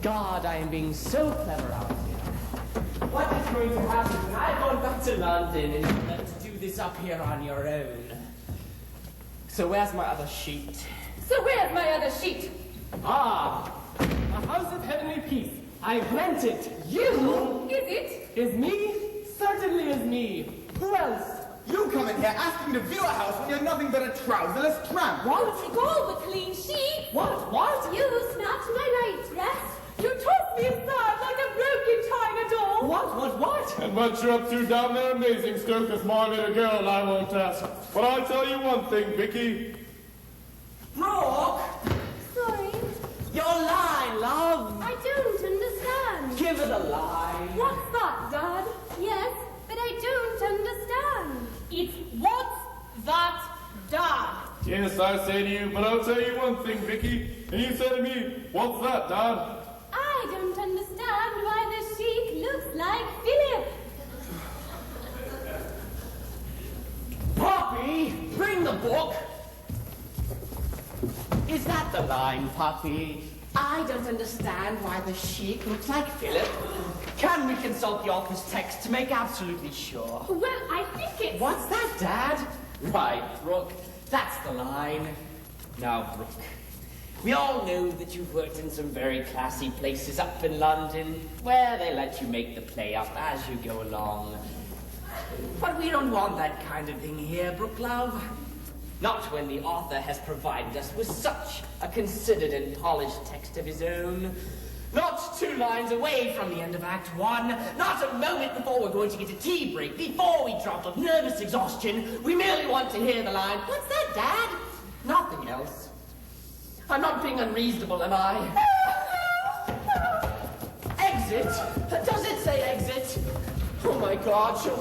God, I am being so clever out here. What is going to happen when I've gone back to London and you learn to do this up here on your own? So where's my other sheet? So where's my other sheet? Ah, a house of heavenly peace. I've lent it. You? Is it? Is me? Certainly is me. Who else? You come in here asking to view a house when you're nothing but a trouserless tramp. Take all the clean sheet. What? You snapped my night dress. You tossed me aside like a broken china doll. What? And what you're up to down there in Basingstoke is my little girl, I won't ask. But I'll tell you one thing, Vicky. Brooke! Sorry, Your line, love! I don't understand. Give it a line. What's that, Dad? Yes, but I don't understand. It's what's that, Dad? Yes, I say to you, but I'll tell you one thing, Vicky. And you say to me, what's that, Dad? I don't understand why the Sheik looks like Philip. Poppy, bring the book. Is that the line, Poppy? I don't understand why the Sheik looks like Philip. Can we consult the author's text to make absolutely sure? Well, I think it's... What's that, Dad? Right, Brooke. That's the line. Now, Brooke, we all know that you've worked in some very classy places up in London, where they let you make the play up as you go along. But we don't want that kind of thing here, Brooke, love. Not when the author has provided us with such a considered and polished text of his own. Not 2 lines away from the end of Act 1. Not a moment before we're going to get a tea break. Before we drop of nervous exhaustion. We merely want to hear the line, "What's that, Dad?" Nothing else. I'm not being unreasonable, am I? Exit? Does it say exit? Oh my God, your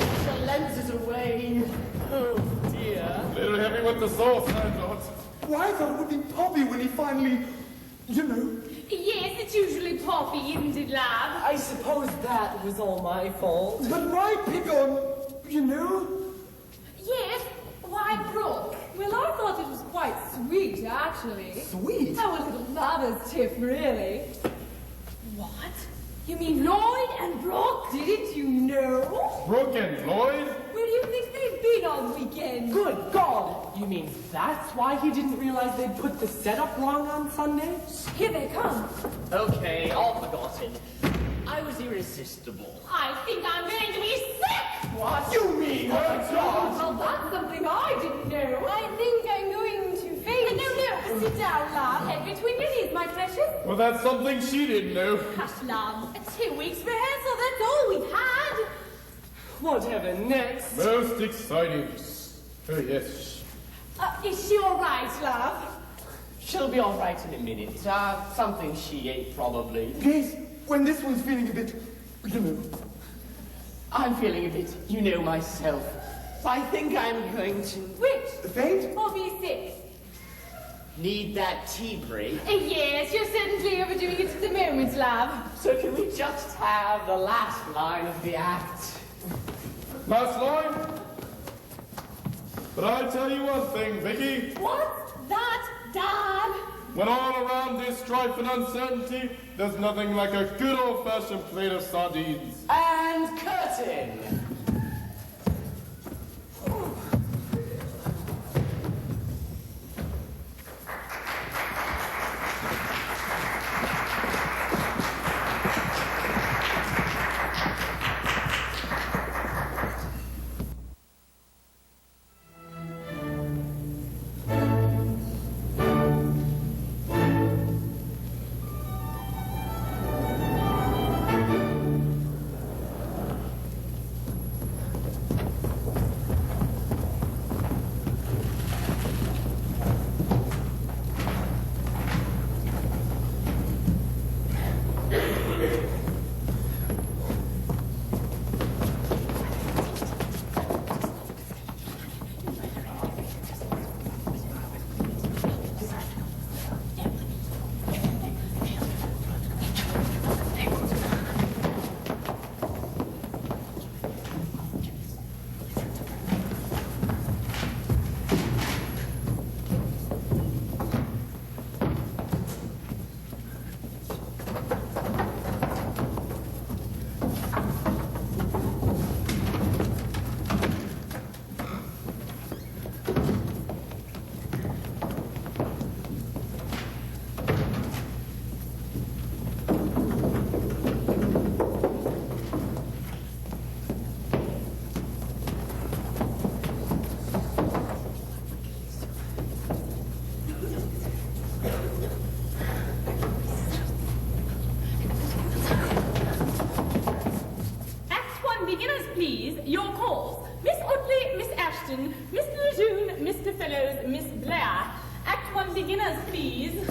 lens is away. Oh dear. A little heavy with the sauce, I thought. Why I thought it would be Poppy when he finally, Yes, it's usually Poppy, isn't it, lad? I suppose that was all my fault. But why pick on, Yes, why Brooke? Well, I thought it was quite sweet, actually. Sweet? Our little lover's tip, really. What? You mean Lloyd and Brooke? Didn't you know? Brooke and Lloyd? Where do you think they've been all weekend? Good God! You mean that's why he didn't realize they'd put the setup wrong on Sunday? Here they come. Okay, all forgotten. I was irresistible. I think I'm going to be sick! What? You mean her dog? Well, that's something I didn't know. I think I'm going to faint. No, sit down, love. Head between your knees, my precious. Well, that's something she didn't know. Hush, love. 2 weeks rehearsal, that's all we've had. Whatever next? Most exciting. Oh, yes. Is she all right, love? She'll be all right in a minute. Something she ate, probably. Yes, when this one's feeling a bit, you know. I'm feeling a bit, you know myself. I think I'm going to Which? Faint? Or B6? need that tea break. Yes, you're certainly overdoing it at the moment, love. So can we just have the last line of the act? Last line? But I'll tell you one thing, Vicky. What's that, Dad? When all around is strife and uncertainty, there's nothing like a good old-fashioned plate of sardines. And curtain!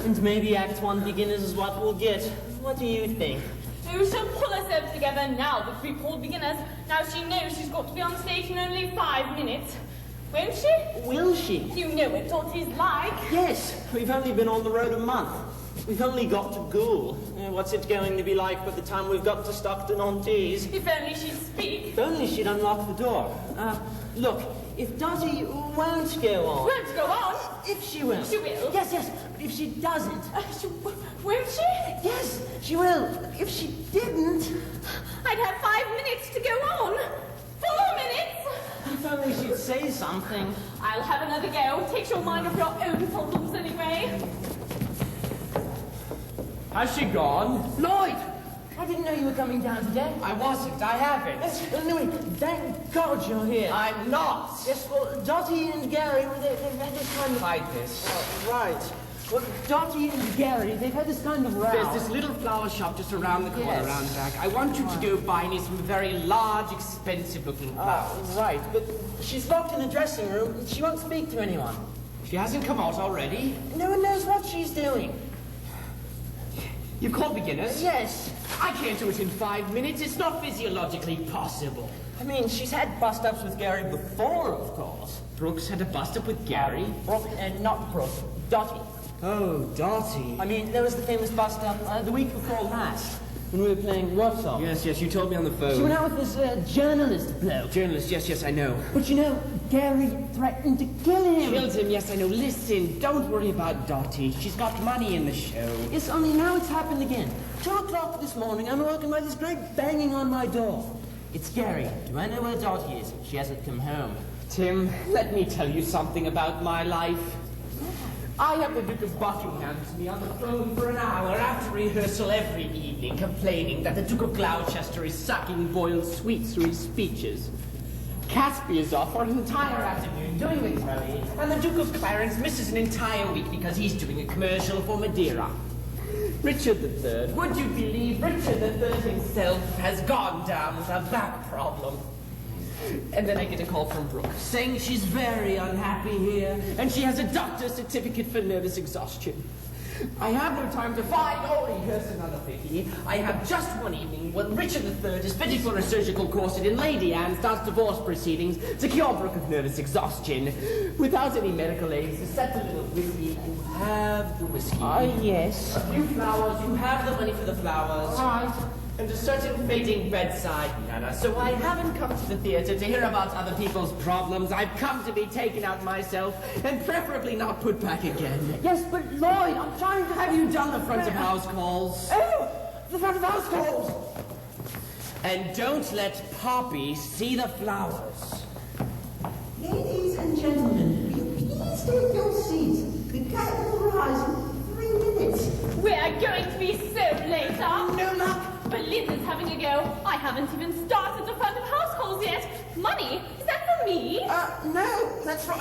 And maybe Act 1 beginners is what we'll get. What do you think? We shall pull ourselves together now that we've called beginners. Now she knows she's got to be on stage in only 5 minutes. Won't she? Will she? You know what Dottie's like. Yes, we've only been on the road a month. We've only got to Goole. What's it going to be like by the time we've got to Stockton-on-Tees? If only she'd speak. If only she'd unlock the door. Look, if Dottie won't go on... Won't go on? If she will. She will? Yes, but if she doesn't... Won't she? Yes, she will. If she didn't... I'd have 5 minutes to go on. 4 minutes. If only she'd say something. I'll have another go. Takes your mind off your own problems anyway. Has she gone? Lloyd! I didn't know you were coming down today. I wasn't. I haven't. Anyway, thank God you're here. I'm not. Yes, well, Dottie and Gary, they've had this kind of... Hide this. Right. Well, Dottie and Gary, they've had this kind of row. There's this little flower shop just around the corner, Yes. around back. I want you to go buy me some very large, expensive-looking flowers. Right, but she's locked in the dressing room and she won't speak to anyone. She hasn't come out already. No one knows what she's doing. You've called beginners? Yes. I can't do it in 5 minutes. It's not physiologically possible. I mean, she's had bust-ups with Gary before, of course. Brooks had a bust-up with Gary. Not Brooke, Dottie. Oh, Dottie. I mean, there was the famous bust-up the week before last, when we were playing Roxanne. Yes, you told me on the phone. She went out with this journalist bloke. Journalist, yes, I know. But you know, Gary threatened to kill him. Killed him, yes, I know. Listen, don't worry about Dottie. She's got money in the show. Yes, only now it's happened again. 2 o'clock this morning, I'm awoken by this great banging on my door. It's Gary. Do I know where Dottie is? She hasn't come home. Tim, let me tell you something about my life. I have the Duke of Buckingham to me on the phone for an hour after rehearsal every evening, complaining that the Duke of Gloucester is sucking boiled sweets through his speeches. Caspi is off for an entire afternoon doing the telly, and the Duke of Clarence misses an entire week because he's doing a commercial for Madeira. Richard III, would you believe Richard III himself has gone down with a back problem? And then I get a call from Brooke saying she's very unhappy here and she has a doctor's certificate for nervous exhaustion. I have no time to find or rehearse another Vicky. I have just one evening when Richard III is fitting for a surgical corset and Lady Anne starts divorce proceedings to cure Brooke of nervous exhaustion. Without any medical aids, to set a little whiskey, you have the whiskey. Yes. A few flowers, you have the money for the flowers. Right. And a certain fading bedside manner. So I haven't come to the theatre to hear about other people's problems. I've come to be taken out myself and preferably not put back again. Yes, but Lloyd, I'm trying to Have you done the front of house calls? Oh, the front of house calls. And don't let Poppy see the flowers. Ladies and gentlemen, will you please take your seats? The curtain will rise in 3 minutes. We're going to be so late, huh? No luck. But Liz is having a go. I haven't even started the front of house calls yet. Money? Is that for me? No, that's for...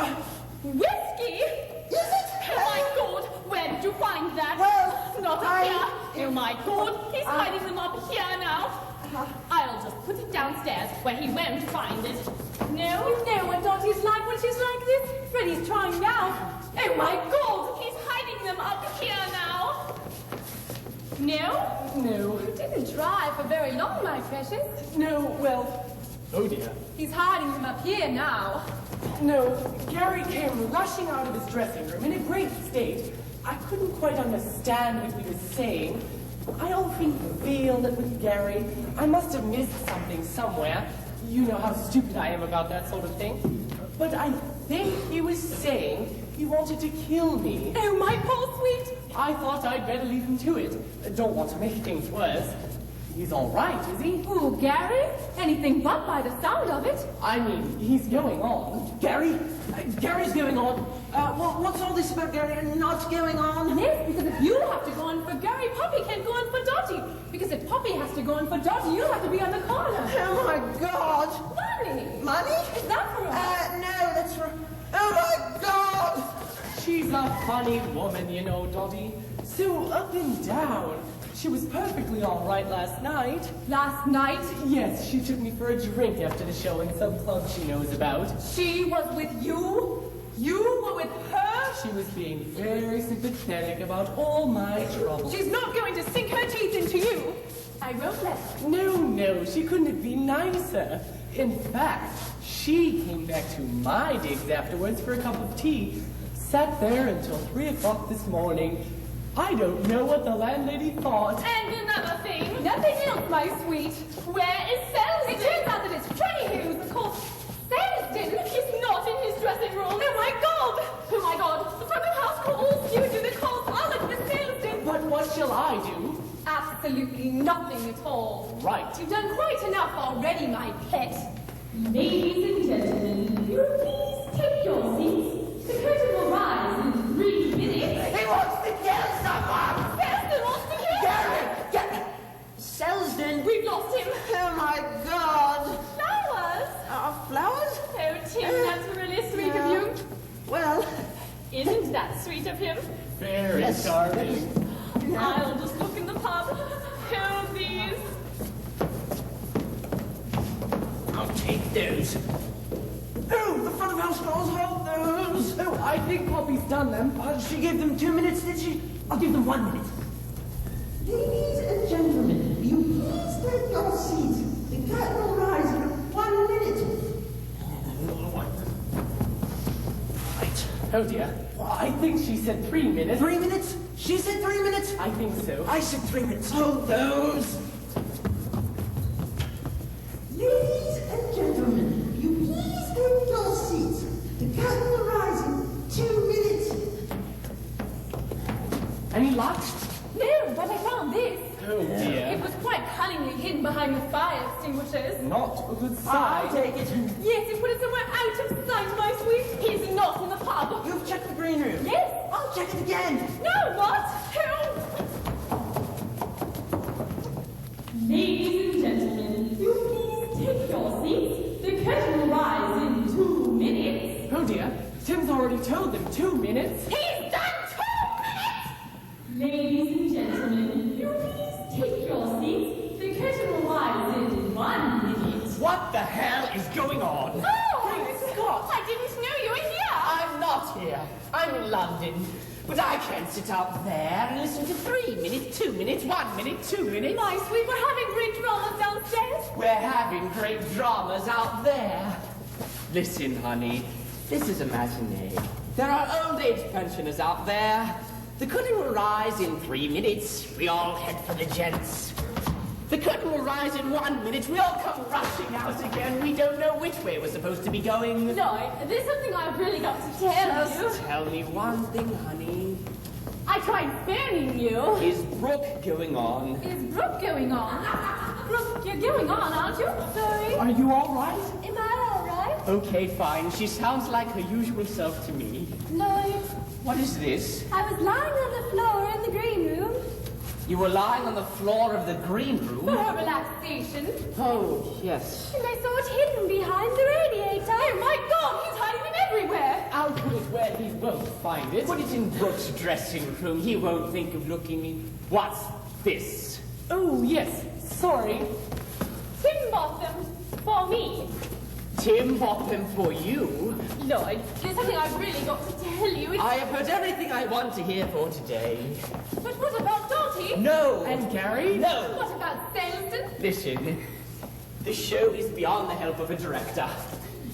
Whiskey? Is it? Oh my God! Where did you find that? Well, Not up here. Oh my God! He's hiding them up here now. I'll just put it downstairs where he won't find it. No? You know what Dottie's like when she's like this? Freddie's trying now. Oh my God! He's hiding them up here now. No? No. You didn't drive for very long, my precious. No, well, Oh dear. He's hiding them up here now. no. Gary came rushing out of his dressing room in a great state. I couldn't quite understand what he was saying. I often feel that with Gary, I must have missed something somewhere. You know how stupid I am about that sort of thing. But I think he was saying he wanted to kill me. Oh, my poor sweet. I thought I'd better leave him to it. Don't want to make things worse. He's all right, is he? Who, Gary? Anything but by the sound of it. I mean, he's going on. Gary? Gary's going on. What's all this about Gary not going on? Yes, because if you have to go on for Gary, Poppy can't go on for Dottie. Because if Poppy has to go on for Dottie, you'll have to be on the corner. Oh my God! Money. Money? Is that for us? No, that's for... Oh my God! She's a funny woman, you know, Dottie. So up and down. She was perfectly all right last night. Last night, Yes, she took me for a drink after the show in some club she knows about. she was with you? You were with her? She was being very sympathetic about all my troubles. She's not going to sink her teeth into you. I won't let her. No, she couldn't have been nicer. In fact, she came back to my digs afterwards for a cup of tea. Sat there until 3 o'clock this morning. I don't know what the landlady thought. And another thing. Nothing else, my sweet. Where is Selsdon? It turns out that it's Freddie who's, of course, Selsdon is not in his dressing room. Oh my God! Oh my God! The front of house calls you do the calls are like the Selsdon. But what shall I do? Absolutely nothing at all. Right. You've done quite enough already, my pet. Ladies and gentlemen, will you please take your seats? The curtain will rise in 3 minutes. He wants to kill someone! Selsdon wants to kill Gary! Get... Selsdon! We've lost him. Oh my God! Flowers? Flowers? Oh, Tim, that's really sweet of you. Well... Isn't that sweet of him? Very Yes. charming. I'll just look in the pub. Oh, these. I'll take those. Oh, the front of house calls, hold those! Oh, I think Poppy's done them. She gave them 2 minutes, did she? I'll give them 1 minute. Ladies and gentlemen, will you please take your seats? The curtain will rise in 1 minute. Right. Oh dear. Well, I think she said 3 minutes. 3 minutes? She said 3 minutes? I think so. I said 3 minutes. Hold those! Ladies and gentlemen, will you please take your seats? The curtain will rise in 2 minutes. Any luck? No, but I found this. Oh It dear. was quite cunningly hidden behind the fire extinguishers. Not a good I'll sign. take it. Yes, you put it somewhere out of sight, my sweet. He's not in the pub. You've checked the green room? Yes. I'll check it again. No, what? Ladies and gentlemen, will you please take your seats? The curtain will rise minutes. He's done 2 minutes! Ladies and gentlemen, you please take your seats. The curtain will rise in 1 minute. What the hell is going on? Oh, Scott, I didn't know you were here. I'm not here. I'm in London. But I can't sit out there and listen to 3 minutes, 2 minutes, 1 minute, 2 minutes. My sweet, we're having great dramas downstairs. We're having great dramas out there. Listen, honey, this is a matinee. There are old age pensioners out there. The curtain will rise in 3 minutes. We all head for the gents. The curtain will rise in 1 minute. We all come rushing out again. We don't know which way we're supposed to be going. Lloyd, there's something I've really got to tell you. Just tell me one thing, honey. I tried phoning you. Is Brooke going on? Is Brooke going on? Brooke, you're going on, aren't you? Sorry. Are you all right? Am I all right? Okay, fine. She sounds like her usual self to me. Lloyd, What is this? I was lying on the floor in the green room. You were lying on the floor of the green for room? her relaxation. Oh, yes. And I saw it hidden behind the radiator. Oh my God, he's hiding them everywhere. I'll put it where he won't find it. Put it in Brooke's dressing room. He won't think of looking. What's this? Oh, yes. Sorry. Tim bought them for me. Tim bought them for you. Lloyd, there's something I've really got to tell you. I have heard everything I want to hear for today. But what about Dottie? No. And Gary? No. What about Salisbury? Listen, the show is beyond the help of a director.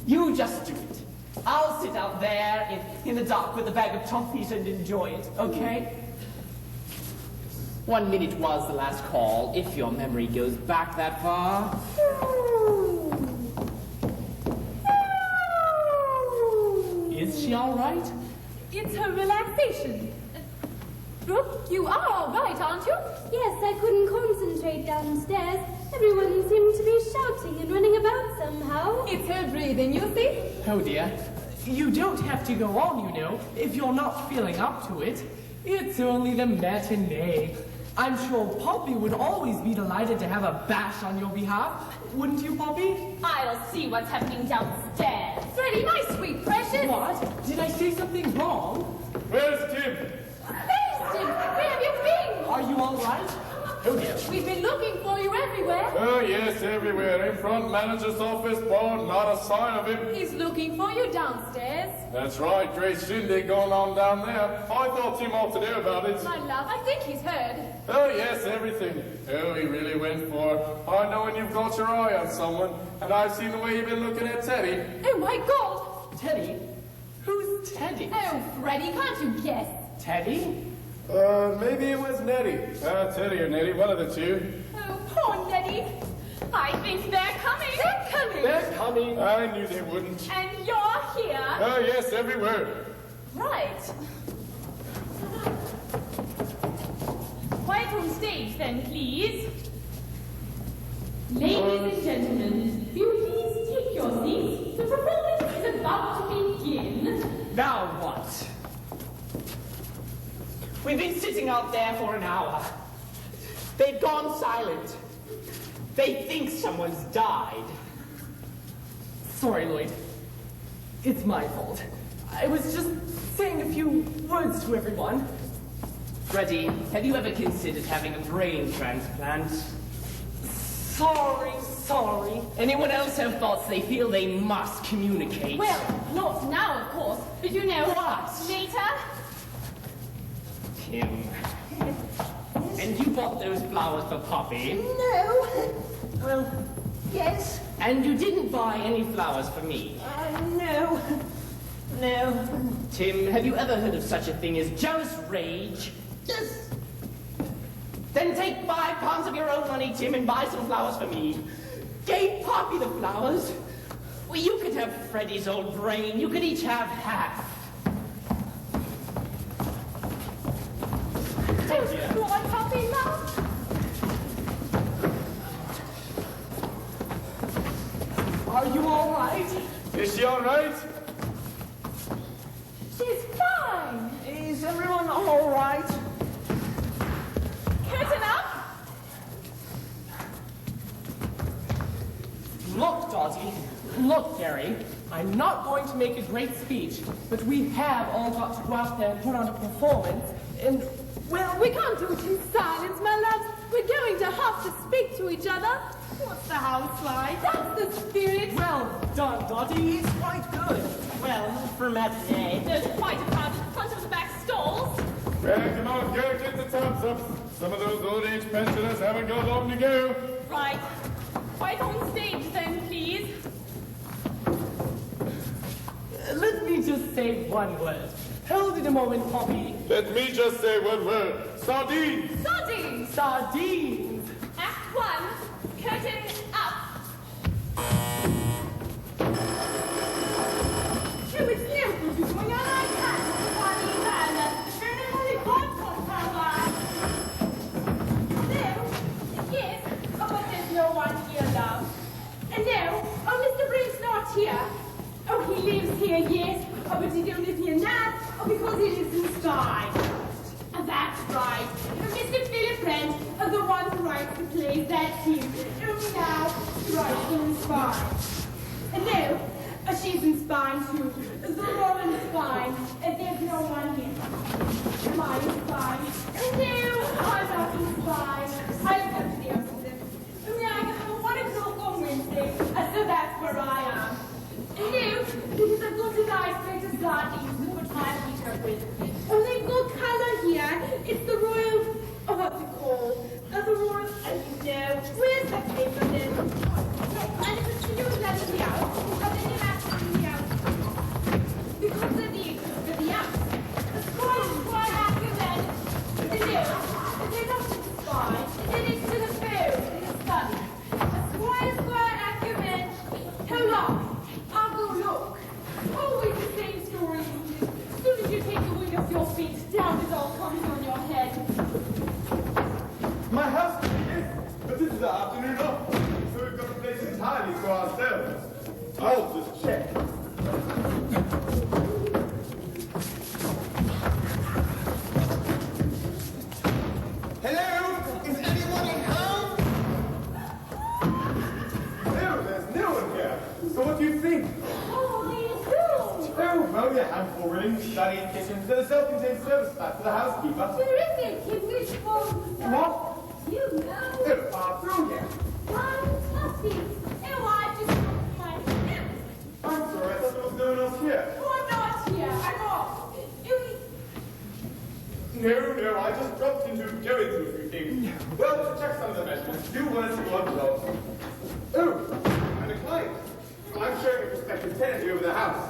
You just do it. I'll sit out there in the dark with a bag of toffees and enjoy it, okay? 1 minute was the last call, if your memory goes back that far. Is she all right? It's her relaxation. Brooke, you are all right, aren't you? Yes, I couldn't concentrate downstairs. Everyone seemed to be shouting and running about somehow. It's her breathing, you see? Oh, dear. You don't have to go on, you know, if you're not feeling up to it. It's only the matinee. I'm sure Poppy would always be delighted to have a bash on your behalf. Wouldn't you, Poppy? I'll see what's happening downstairs. Freddie, my sweet precious. What? Did I say something wrong? Where's Tim? Salisbury, where have you been? Are you all right? Oh, dear. We've been looking for you everywhere. Oh, yes, everywhere. In front manager's office, bar, not a sign of him. He's looking for you downstairs. That's right, great shindig going on down there. I thought Tim ought to know about it. My love, I think he's heard. Oh, yes, everything. Oh, he really went for. I know when you've got your eye on someone, and I've seen the way you've been looking at Teddy. Oh my God! Teddy? Who's Teddy? Oh, Freddie, can't you guess? Teddy? Maybe it was Nettie. Teddy or Nettie, one of the two. Oh, poor Nettie. I think they're coming. They're coming. They're coming. I knew they wouldn't. And you're here. Oh, yes, everywhere. Right. Quiet on stage, then, please. Ladies and gentlemen, will you please take your seats? The performance is about to begin. Now what? We've been sitting out there for an hour. They've gone silent. They think someone's died. Sorry, Lloyd. It's my fault. I was just saying a few words to everyone. Freddie, have you ever considered having a brain transplant? Sorry. Anyone else have thoughts they feel they must communicate? Well, not now, of course, but you know What? Later. Tim. And you bought those flowers for Poppy? No. Well, Yes. and you didn't buy any flowers for me? No. No. Tim, have you ever heard of such a thing as jealous rage? Yes. Then take £5 of your own money, Tim, and buy some flowers for me. Gave Poppy the flowers. Well, you could have Freddie's old brain. You could each have half. Oh, go on, Poppy, love. Are you all right? Is she all right? She's fine. Is everyone all right? Curtain up. Look, Dottie. Look, Gary, I'm not going to make a great speech, but we have all got to go out there and put on a performance, and, well, We can't do it in silence, my loves. We're going to have to speak to each other. What's the house like? That's the spirit. well done, Dottie. It's quite good. Well, for a matinee. There's quite a crowd in front of the back stalls. Well, come on, go get the tubs up. Some of those old age pensioners haven't got long to go. Right. Right on stage then, please. Let me just say one word. Hold it a moment, Poppy. Let me just say one word. Sardines! Sardines. Sardines. Act 1. Curtain up. Oh, it's new. What's going on? I can't. Funny man. Very holy God from power. No. Yes. Oh, but there's no one here, love. And no. Oh, Mr. Brink's not here. Oh, he lives here, yes. Oh, but he don't live here now. Oh, because he lives in Sky. Oh, that's right. Mr. Philip Brent, the one who writes the plays, that's him. Only now, he writes them in Spine. And no, she's in Spine too. The Roman Spine. And there's no one here. Am I in Spine? No, I'm not in Spine. I'm up to the opposite. Only I have a 1 o'clock on Wednesday, so that's where I am. No, because I've got a nice plate of sardines to put my feet up with. Oh, they've got colour here. It's the royal, oh, what's it called? The royal, no, where's the paper then? No, I never see you letting me out. But then you have to me out. Because of the out. The quite happy then. The new, they're not to the spy. They're next to the food in the study. A squire acumen. Hold on. I'll go look. Always the same story. As soon as you take the wind off your feet, down it all comes on your head. My house, yes, but this is the afternoon off, so we've got the place entirely to ourselves. I'll just check. Hello? Is anyone at home? No, there's no one here. So what do you think? Oh, he's Oh, well, you have already studied kitchens. There's a self-contained service flat for the housekeeper. terrific. In which form? What? You know. Oh, through here. Fantastic. Oh, I just dropped my pen. I'm sorry, I thought there was no one else here. Oh, I'm not here. I'm off. No, I just dropped in to go into a few things. Well, to check some of the measurements, do one or two odd jobs. Oh, and a client. I'm showing a prospective tenant over the house.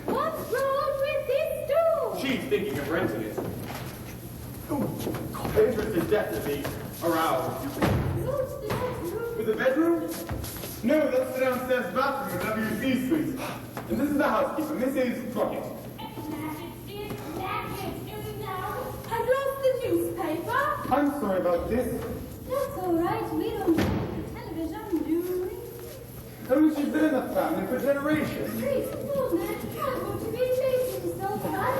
What's wrong with this door? She's thinking of renting it. Oh, interest is definitely aroused. What's the bedroom? With the bedroom? No, that's the downstairs bathroom, the WC suite. And this is the housekeeper, Mrs. Crockett. I've lost the newspaper. I'm sorry about this. That's all right. We don't have television, do we? Oh, she's been in the family for generations. Please, poor man, can't go to be facing himself tonight.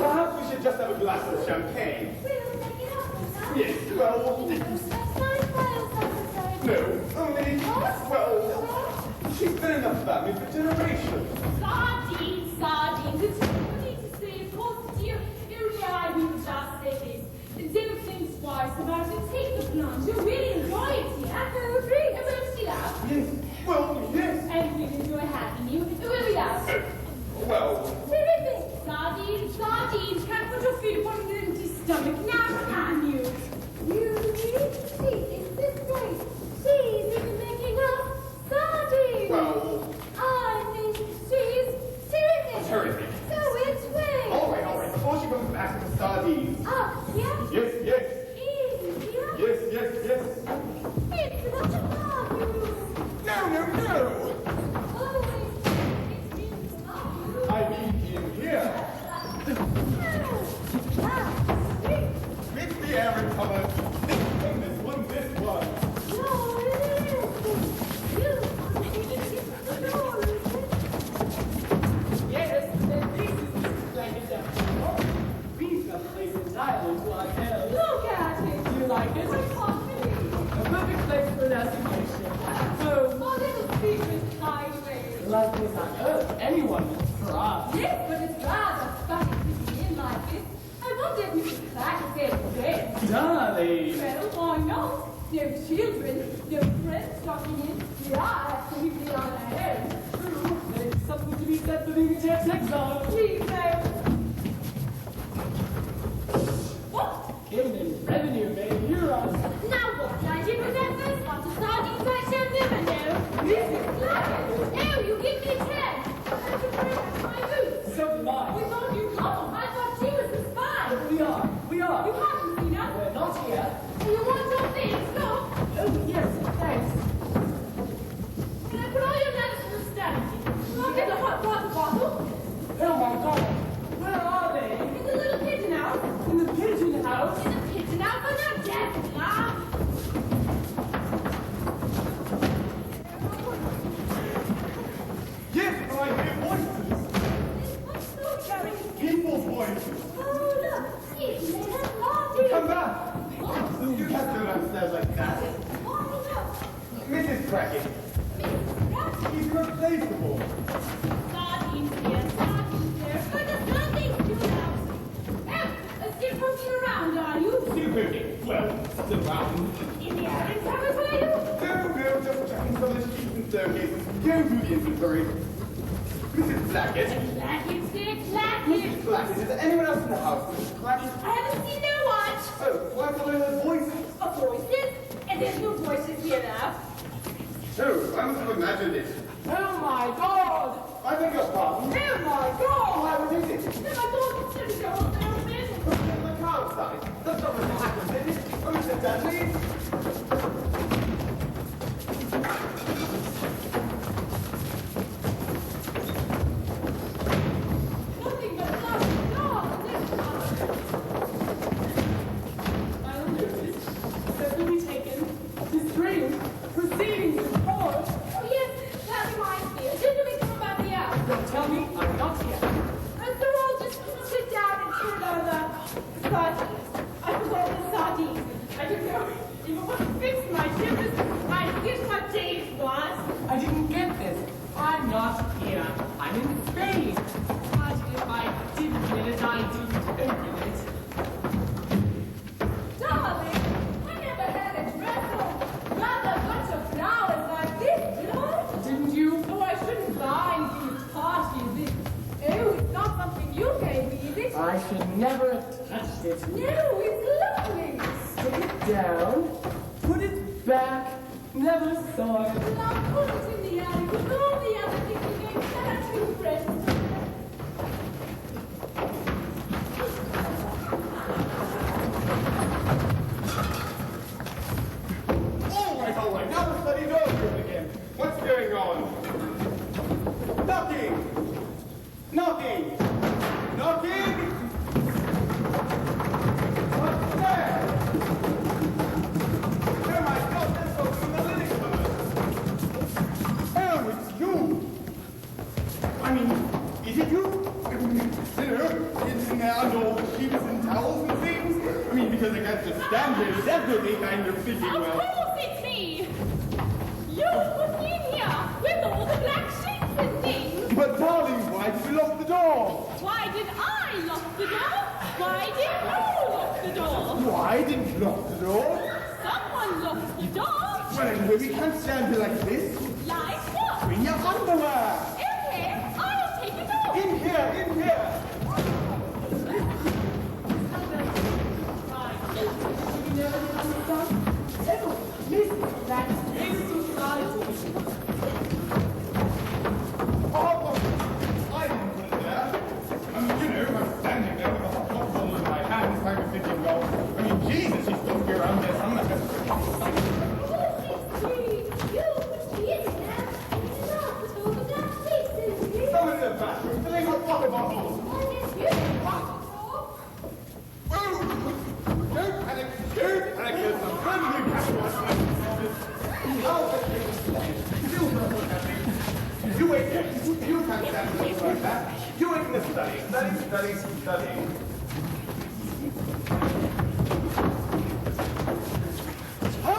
Perhaps we should just have a glass of champagne. We'll make it up, huh? Yes, well, no, only, well, she's been in the family for generations. Sardines. It's funny to say, of course, dear. Only I will just say this. Don't think twice about it. Take the plunge. You'll really enjoy it here. Oh, really? And we'll see that. Yes, well, yes. And we'll enjoy having you. Will we that? Well, Terrific. Sardines. Can't put your feet upon an empty stomach. Now can you? You really? See, is this great? She's even making up sardines. well, I think she's terrific. terrific. So which way? All right, before she comes back to the sardines. Up, yeah? Yes. In, yeah? Yes. It's not a bathroom. No. Oh, it's in the bathroom. I mean in here. Mix the air and color. This one. No, it is. You, it's the door, is it? Yes, and this is like it down. We've got the place entirely to ourselves. Look at it. Do you like it? I can't believe it. A perfect place for an assignation. So, Oh, little secret highway. the last place on earth anyone would try. Yes, but it's rather funny to be in like this. I wonder if Mrs. Clark is there for bed. Darling. Well, why not? No children, no friends dropping in. We are absolutely on our own. There's something to be said for being a Jeff's exile. Please, no. What? Inland revenue may hear us. Now what I did with that first one to sardines I shall never know. Mrs. Clark! Oh, you give me 10. I have to bring back my boots. So did I. We thought you come. I thought she was the spy. We are. We are. You haven't seen us. We're not here. You want your things? Look. Oh, yes, thanks. Can I put all your letters in the stand? I'll get a hot water bottle. Oh my God. Where are they? In the little pigeon house. In the pigeon house? In the pigeon house, but not dead, Ma. Yes, I hear voices. What's so jarring? People's voices. Oh, look. It's Leonard Martin. Come back. What? You can't go downstairs like that. Why not? Mrs. Crackett, he's replaceable. Sardines here, sardines there. But there's nothing to the house. Oh, still poking around, are you? Still cooking. Well, still round. In the attic cupboard, were you? No, just checking some of the sheets and staircases. Go through the inventory. Mrs. Blackett. Blackett, dear, Blackett. Mrs. Blackett, is there anyone else in the house? Mrs. Blackett? I haven't seen no one. Oh, why thought I heard voices? Voices? And there's no voices here now. Oh, I must have imagined it. Oh my God. I beg your pardon. Oh my God. Why would it? No, I thought it was going to go there. The car outside. That's not what happened, is it? Oh, Mr. Dudley. Nothing but locked doors. I don't notice. Separately taken. This dream. Proceedings in court. Oh, yes, that reminds me. Didn't we come about the hour? Don't tell me I'm not here. And so I'll just sit down and turn on the sardines. I forgot the sardines. I don't know even what to fix my dishes. I forget what day it was. I didn't get this. I'm not here. I'm in Spain. But if I did get it, I didn't open it. Darling, I never had a dress or rather bunch of flowers like this, did I? Didn't you? Oh, I shouldn't buy these parties. Oh, it's not something you gave me, is it? I should never have touched it. No, it's lovely. Put it down. Put it back. Never saw it. Well, I'll put it in the attic with all the other things you gave Sarah to friends. All right. Now the study door's open again. What's going on? Knocking! Knocking! Knocking! What's there? Oh my God, there's folks in the linen cupboard. Oh, it's you! I mean, is it you? In there under all the sheets and towels and things? I mean, because I can't just stand here definitely kind of thinking, Of well... course it's me. You put me in here with all the black sheets and things. But darling, why did you lock the door? Why did I lock the door? Why did you lock the door? Why didn't you lock the door? Someone locked the door. Well, anyway, we can't stand here like this. Like what? Bring your underwear. Okay, I'll take it off. In here, in here. Oh, I didn't put it there. I mean, you know, I'm standing there with a hot bottle in my hands, kind of thinking, well, I mean, Jesus, she's supposed to be around there somewhere. Someone in the bathroom filling up water bottles. Don't panic, there's some brand new capital. I'll get you to stay. You know what's happening. You wait here. You can't stand there like that. You wait in the study. Study. Oh!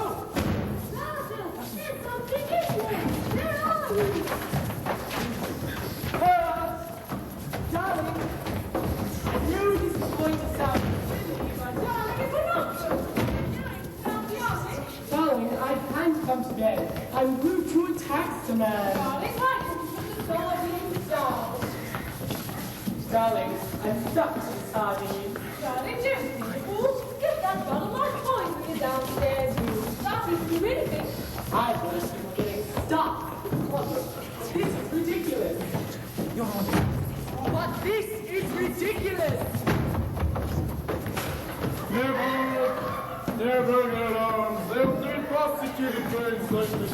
bed. I grew to attack the man. Darling, why don't you put the sardines down? Darling, I'm stuck to the sardines. Darling, don't be a fool. Get that bottle of coins when you're downstairs. You stop if you do anything. I want us people getting stuck. This is ridiculous. But this is ridiculous. Never get alarmed. They'll be prosecuted for incitement.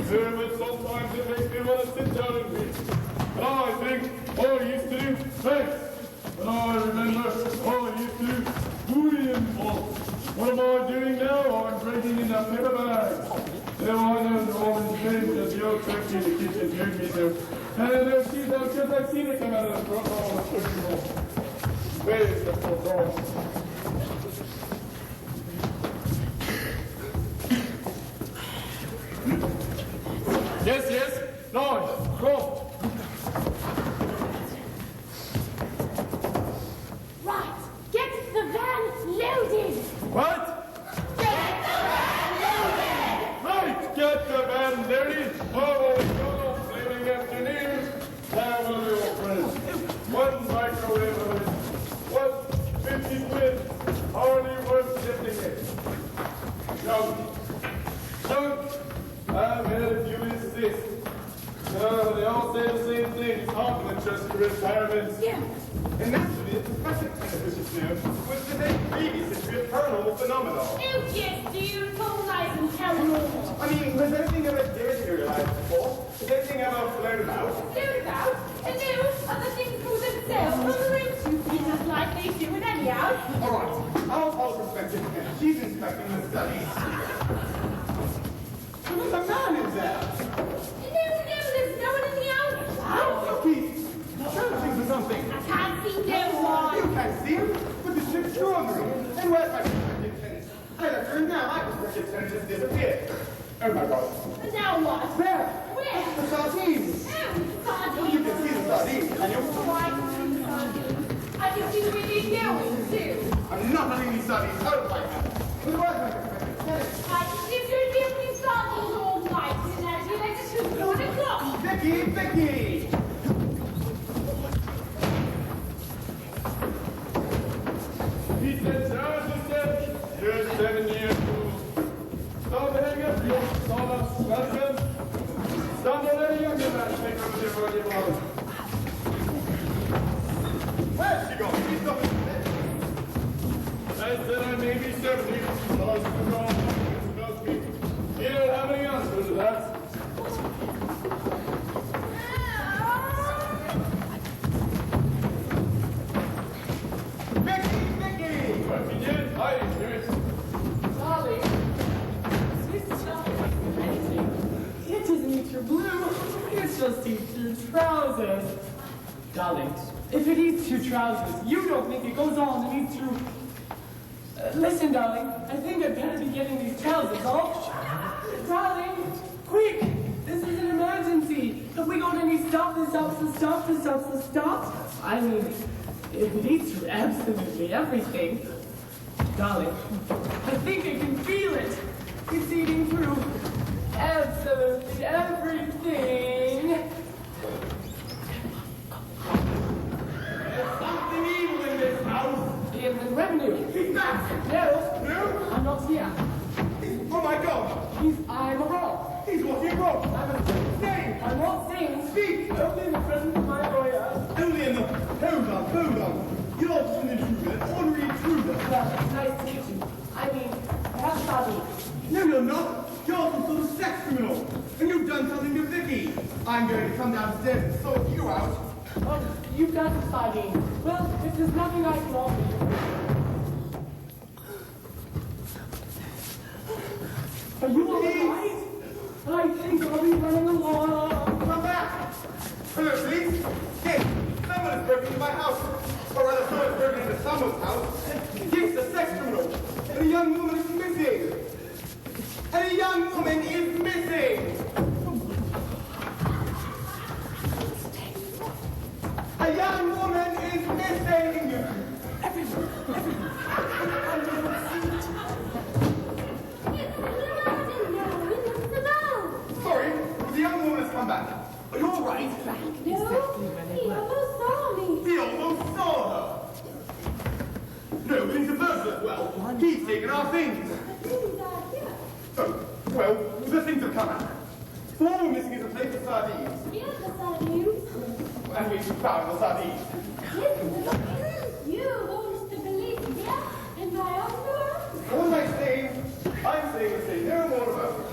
Yeah, but sometimes it makes me want to sit down and read. And I think all I used to do, thanks. And I remember all I used to do, bullying folks. What am I doing now? I'm breaking in a paper bag. There was a woman came as the old turkey in the kitchen heard me do. And there she's out because I've seen it come out of the front hall of the cooking room. Where's the full door? Yes, no, go. Right, get the van loaded. What? Right, get the van loaded. Oh, go, flaming afternoon. Now will your friends. One microwave oven. What's 50 quid? Hardly worth shifting it. Don't. I've had a few insist. They all say the same thing. It's hard just for retirement. Yeah. And naturally, it's especially beneficial to which the name previous is a paranormal phenomenon. Oh, yes, beautiful, nice and terrible. I mean, has anything ever materialized before? Has anything ever flown about? Learn about and do other things for themselves from the room to just like they do in any house. All right, I'll perspective again. She's inspecting the studies. There's a man in there. No, there's no one in the house. Oh, please, searching for something. I can't see no one. You can't see him, but this is extraordinary. And where's my prospective tenant? I left her now. My prospective tenant just disappeared. Oh my God. And now what? There. Where? The sardines. Oh, sardines. You can see the sardines, can you? Oh, I can see sardines. I can see where they're going to. I'm not letting these sardines out of my house. Where's my prospective tenant? I can see they're sardines all night tonight. You like to shoot 1 o'clock. Vicky! He said, you're 7 years old. Stop hanging up your sawdust welcome. Stop letting younger man take over the body bottom. Where's she gone? She's not in bed. I said I may be 70, but I was wrong. It's about me. You don't have any answer to that. Vicky! But he did, I didn't do it. Darling, this stuff isn't anything. It doesn't eat your blue. It's just eats your trousers. Darling, if it eats your trousers, you don't think it goes on and eats your... listen, darling, I think I'd better be getting these trousers off. Darling, quick! This is an emergency. Have we got any stuff? I mean, if it eats through absolutely everything. Darling, I think I can feel it. It's eating through absolutely everything. There's something evil in this house. In the revenue. He's back. No, No? I'm not here. Oh my God. I'm wrong. He's walking wrong. I'm not saying Speak. only in the presence of my lawyer. Only in the... Hold on. You're just an intruder, an ordinary intruder. Well, it's nice to meet you. I mean, perhaps Bobby. No, you're not. You're some sort of sex criminal. And you've done something to Vicky. I'm going to come downstairs and sort you out. Oh, you've got the sardine. Well, if there's nothing I can offer you. Are you all right? I think I'll be running along. Come back. Hello, please. Yes, someone has broken into my house. Or rather, someone has broken into someone's house. Yes, a sex criminal. And a young woman is missing. A young woman is missing. come back. Are you all right? No, he almost saw me. He almost saw her. No, but he's a burglar as well. He's taken our things. Things are here. Oh, well, the things have come out. All we're missing is a plate of sardines. Here's the sardines. And we found the sardines. You want the police here in my underwear? What am I saying? I'm saying to say no more about it.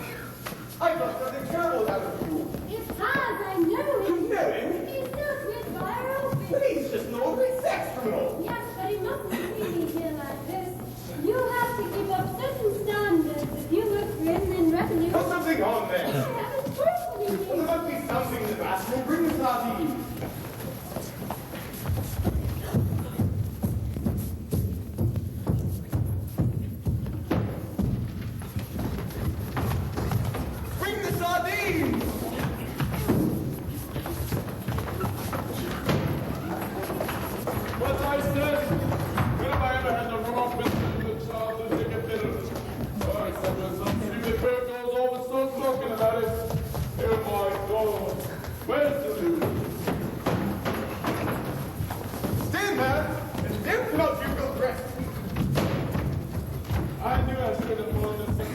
I got something terrible out of you. It's hard, I know You it. know him? He's still with viral. But he's just an ordinary sex criminal. Yes, but he mustn't see me here like this. You have to keep up certain standards if you look grim in revenue. Put something on I there. haven't personally Well, there here. must be something in the bathroom. Bring the sardines. Bring the sardines! What I said, when have I ever had the wrong business with a child to take a dinner? Oh, I said when some stupid bird goes off and starts talking about it. Oh my God. Where's the news? Stand there and don't come out your good breath. I knew I should have known this thing.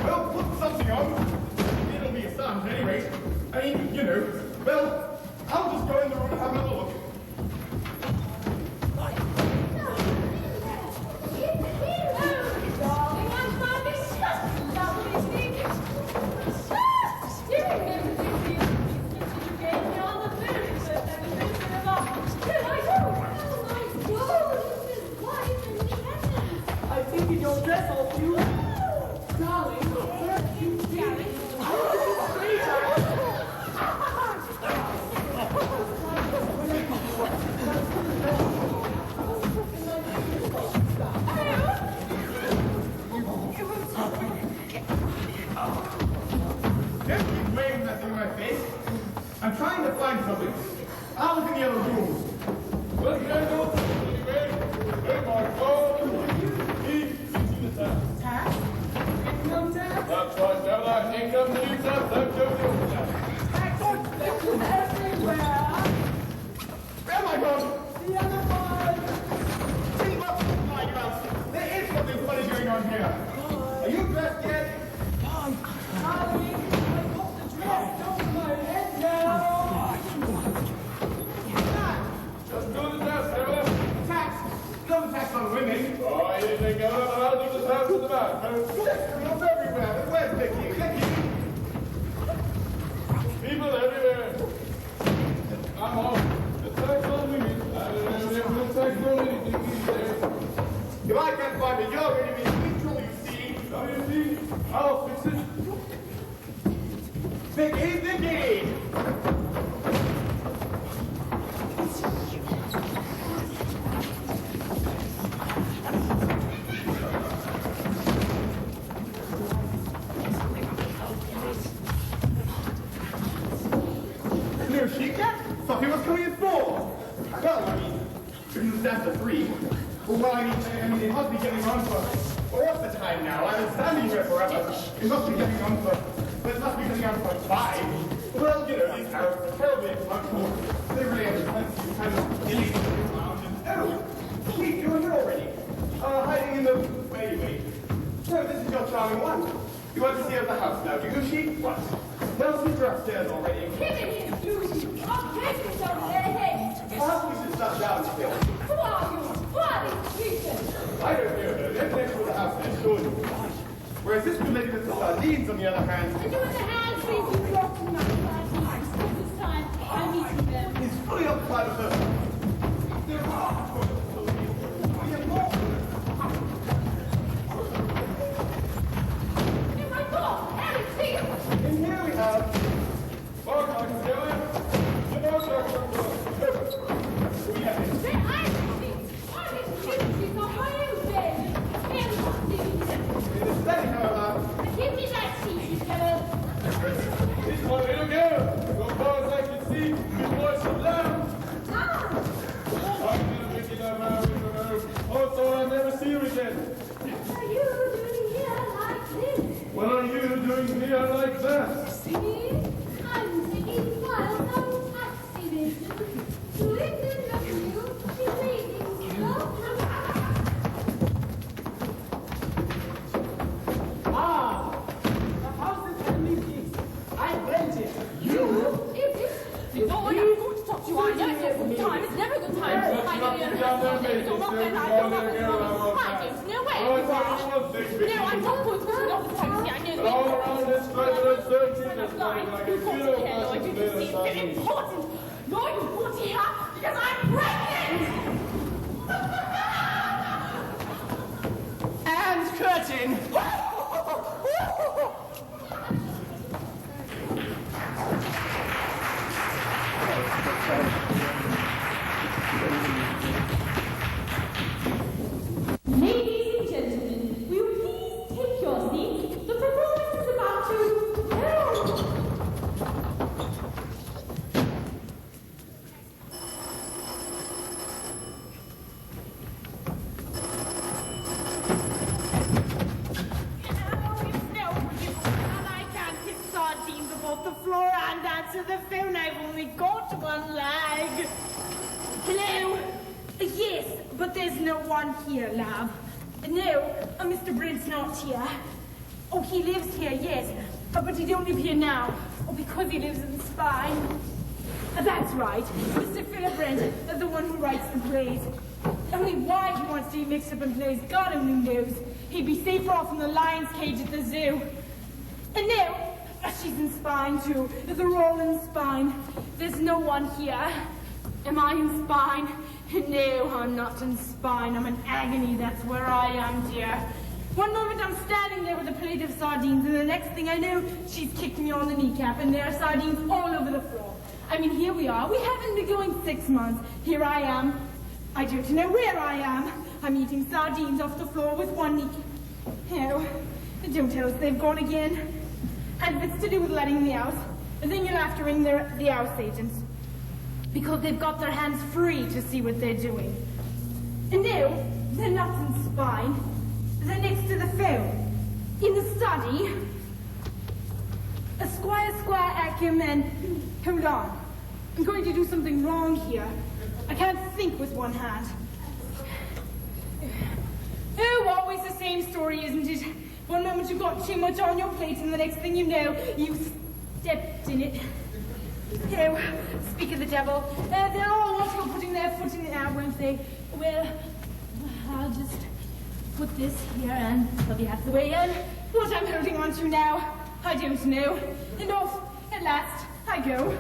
Well, put something on. It'll be a sound at any rate. I mean, you know. Well, I'll just go in the room and have another look. I think in your dress off you. Darling, where you Gary? Don't keep waving that thing in my face. I'm trying to find something. I'll look in the other rooms. Let's go. Anyway, oh my God. He's the tax. Tax? Income tax? That's right, Bella. Income needs us. Don't go doing that. Tax is everywhere. Oh my God! The other one. See what's flying about? There is something funny going on here. Are you dressed yet? Darling, I got the dress over my head now. Just go to the desk, Bella. Tax! No tax on women. Oh, you didn't think I'll do this house in the back. Sex criminals everywhere. But where's Vicky? Vicky! People everywhere. I'm on. The tax on me. I don't know if the tax on anything these days. If I can't find it, you're going to be in trouble, you see. Now you see, I'll fix it. Vicky, Vicky! No sheep yet? Thought he was coming at 4. Well, I mean, if he was after 3. Well, I mean, it must be getting on for... Well, what's the time now? I've been standing here forever. It must be getting on for... But it must be getting on for 5. Well, you know, these Arabs are terribly punctual. They really have a tendency to kind of illegally lounge and... Oh! Wait, you're here already. Hiding in the... Wait. So this is your charming one. You want to see over the house now, do you, sheep? What? Well, since you're upstairs already... Perhaps we should start down still. I don't know, though. They're next to the house next door. Whereas this good lady with the sardines, on the other hand, is fully occupied with her. There are and here we have... We have it is steady, however. This one little girl, so far as I can see, his voice is loud. good time. It's never a good time. I don't know where you are. No, I'm not going to put it off the taxi. I know All around this treasure searching I'm is blind. like You've got to be here, Lloyd. You can see it's very important. Lloyd, you brought here because I'm pregnant! And curtain! Ladies and gentlemen, will you please take your seats? The performance is about to go. Oh, it's no use, and I can't pick sardines up off the floor and answer the phone. I've only got one leg. Hello? Yes, but there's no one here, love. No, Mr. Brent's not here. Oh, he lives here, yes, but he don't live here now. Oh, because he lives in Spine. That's right, Mr. Philip Brent, the one who writes the plays. Only why he wants to be mixed up in plays, God only knows. He'd be safer off in the lion's cage at the zoo. And now, she's in Spine too. They're all in Spine. There's no one here. Am I in Spine? No, I'm not in Spine. I'm in agony. That's where I am, dear. One moment I'm standing there with a plate of sardines, and the next thing I know, she's kicked me on the kneecap, and there are sardines all over the floor. I mean, here we are. We haven't been going 6 months. Here I am. I don't know where I am. I'm eating sardines off the floor with one kneecap. Oh, don't tell us they've gone again. And if it's to do with letting me out, then you'll have to ring the house agents. Because they've got their hands free to see what they're doing. And no, they're not in Spine. They're next to the phone. In the study. Squire Ackerman. Hold on. I'm going to do something wrong here. I can't think with one hand. Oh, always the same story, isn't it? One moment you've got too much on your plate, and the next thing you know, you've stepped in it. Oh, speak of the devil. They'll all want to go putting their foot in it now, won't they? Well, I'll just put this here and I'll be out of the way. And what I'm holding on to now, I don't know. And off, at last, I go.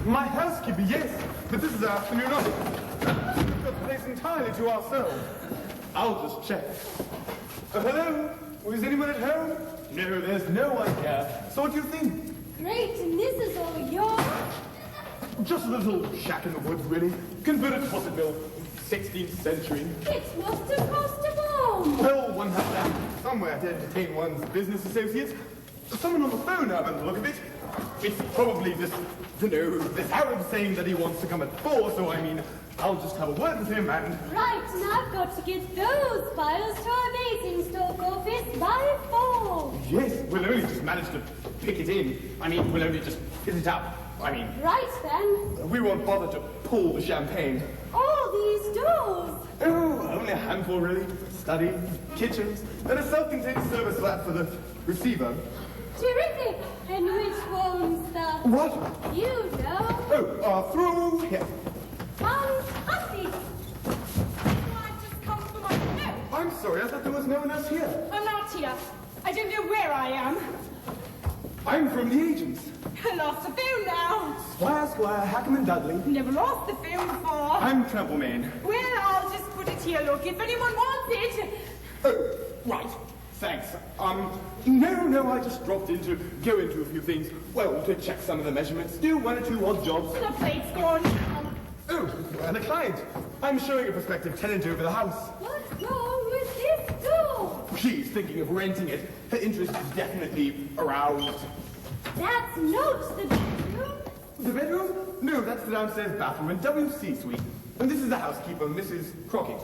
My housekeeper, yes, but this is our afternoon off. We've got the place entirely to ourselves. I'll just check. Hello? Is anyone at home? No, there's no one here. So what do you think? Great, and this is all yours? Just a little shack in the woods, really. Converted to fossil mill, 16th century. It must have cost a bomb. Well, one has to have somewhere to entertain one's business associates. Someone on the phone now, by the look of it. It's probably this, this Arab saying that he wants to come at 4, so I mean, I'll just have a word with him and... Right, and I've got to get those files to our Basingstoke office by 4. Yes, we'll only just manage to pick it in. I mean, we'll only just hit it up. I mean... Right then. We won't bother to pull the champagne. All these doors. Oh, only a handful, really. Study, kitchens, and a self-contained service lab for the receiver. Terrific. And which one's the... What? You know. Oh, through here. Fantastic. I've just come for my phone. I'm sorry, I thought there was no one else here. I'm not here. I don't know where I am. I'm from the agents. I lost the phone now. Squire, Hackerman Dudley. Never lost the phone before. I'm Trempleman. Well, I'll just put it here, look, if anyone wants it. Oh, right. Thanks. No, I just dropped in to go into a few things. Well, to check some of the measurements, do one or two odd jobs. The plate's gone. Oh, and a client. I'm showing a prospective tenant over the house. What's wrong with this door? She's thinking of renting it. Her interest is definitely aroused. That's not the bedroom. The bedroom? No, that's the downstairs bathroom and WC suite. And this is the housekeeper, Mrs. Crockett.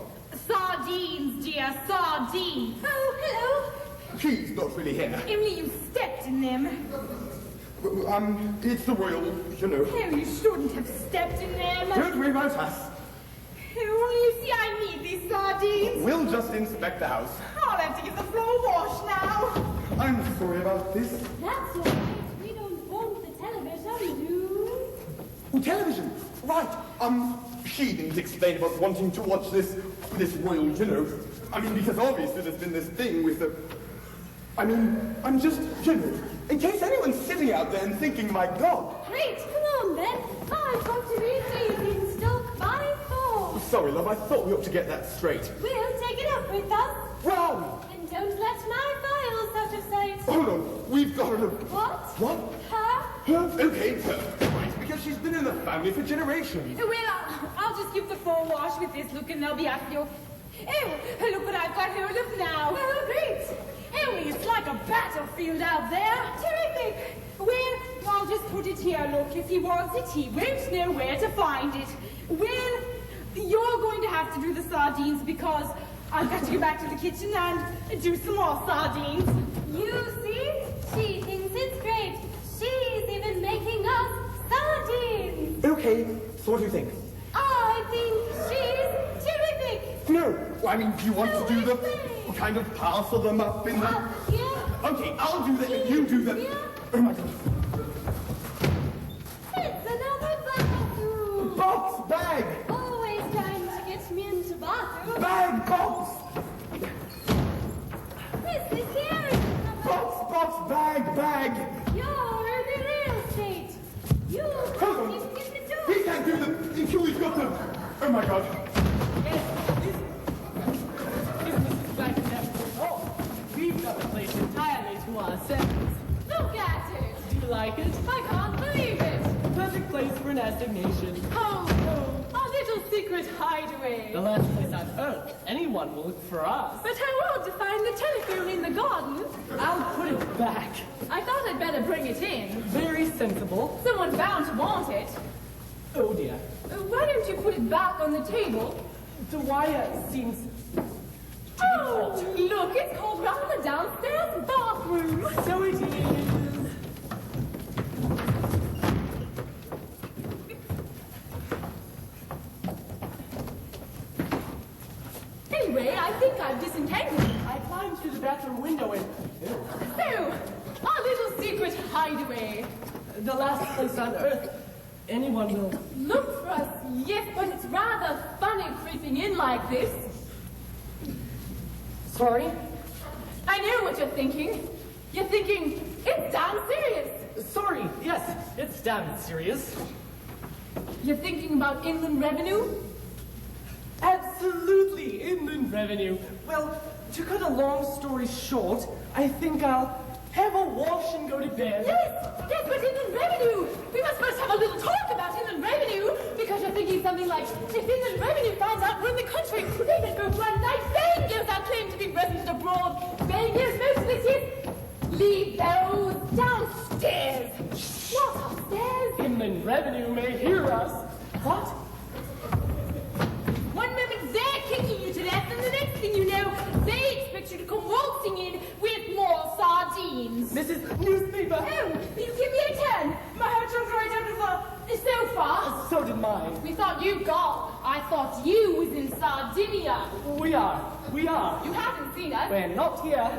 Sardines, dear, sardines. Oh, hello. She's not really here. Only you stepped in them. It's the royal, you know. No, you shouldn't have stepped in them. Don't worry about us. Only you see I need these sardines. We'll just inspect the house. I'll have to get the floor washed now. I'm sorry about this. That's all right. We don't want the television, do Oh, television. Right. She didn't explain about wanting to watch this royal dinner. I mean, because obviously there's been this thing with the... I mean, I'm just, in case anyone's sitting out there and thinking, my God. Great, come on then. I've got to be safe in stock by 4. Sorry, love, I thought we ought to get that straight. We'll take it up with us. Run! And don't let my files out of sight. Hold on, we've got her. What? What? Her? Okay, right, because she's been in the family for generations. Well, I'll just give the forewash with this look and they'll be after you. Oh, look what I've got hold of now. Oh, great. Only it's like a battlefield out there. Terrific. Well, I'll just put it here. Look, if he wants it, he won't know where to find it. Well, you're going to have to do the sardines because I've got to go back to the kitchen and do some more sardines. You see? She thinks it's great. She's even making us sardines. Okay, so what do you think? I think she's terrific. No, I mean, do you want to do the kind of parcel them up in the... Yeah. Okay, I'll do that and you do that. Yeah. Oh my God. It's another bathroom. Box, bag! Always trying to get me into bathroom. Bag, box! This is here. Box, bag! You're in the real estate. You Hold on. can't even get the door. He can't do them until we've got them. Oh my God. Is Mrs. Black's Oh, we've got the place entirely to ourselves. Look at it. Do you like it? I can't believe it. Perfect place for an assignation. Oh, no. Our little secret hideaway. The last place on earth anyone will look for us. But how odd to find the telephone in the garden. I'll put it back. I thought I'd better bring it in. Very sensible. Someone's bound to want it. Oh dear. Why don't you put it back on the table? The wire seems... Oh, look, it's called round the downstairs bathroom. So it is. Anyway, I think I've disentangled it. I climbed through the bathroom window and... So, our little secret hideaway. The last place on earth anyone will... Look for us, yes, but it's rather funny creeping in like this. Sorry? I know what you're thinking. You're thinking, it's damn serious. Sorry, yes, it's damn serious. You're thinking about inland revenue? Absolutely, inland revenue. Well, to cut a long story short, I think I'll have a wash and go to bed. Yes, but inland revenue. We must first have a little talk about inland revenue, because you're thinking something like, if inland revenue finds out we're in the country, they can go one night Vegas our claim to be resident abroad. Vegas, most of this is. Leave those downstairs. Not upstairs. Inland revenue may hear us. What? One moment they're kicking you to death, and the next thing you know, they expect you to come waltzing in with more sardines. Mrs. Newspaper. Oh, you give me a turn. My heart jumped right out of the sofa. So did mine. We thought you gone. I thought you was in Sardinia. We are. You haven't seen us. We're not here.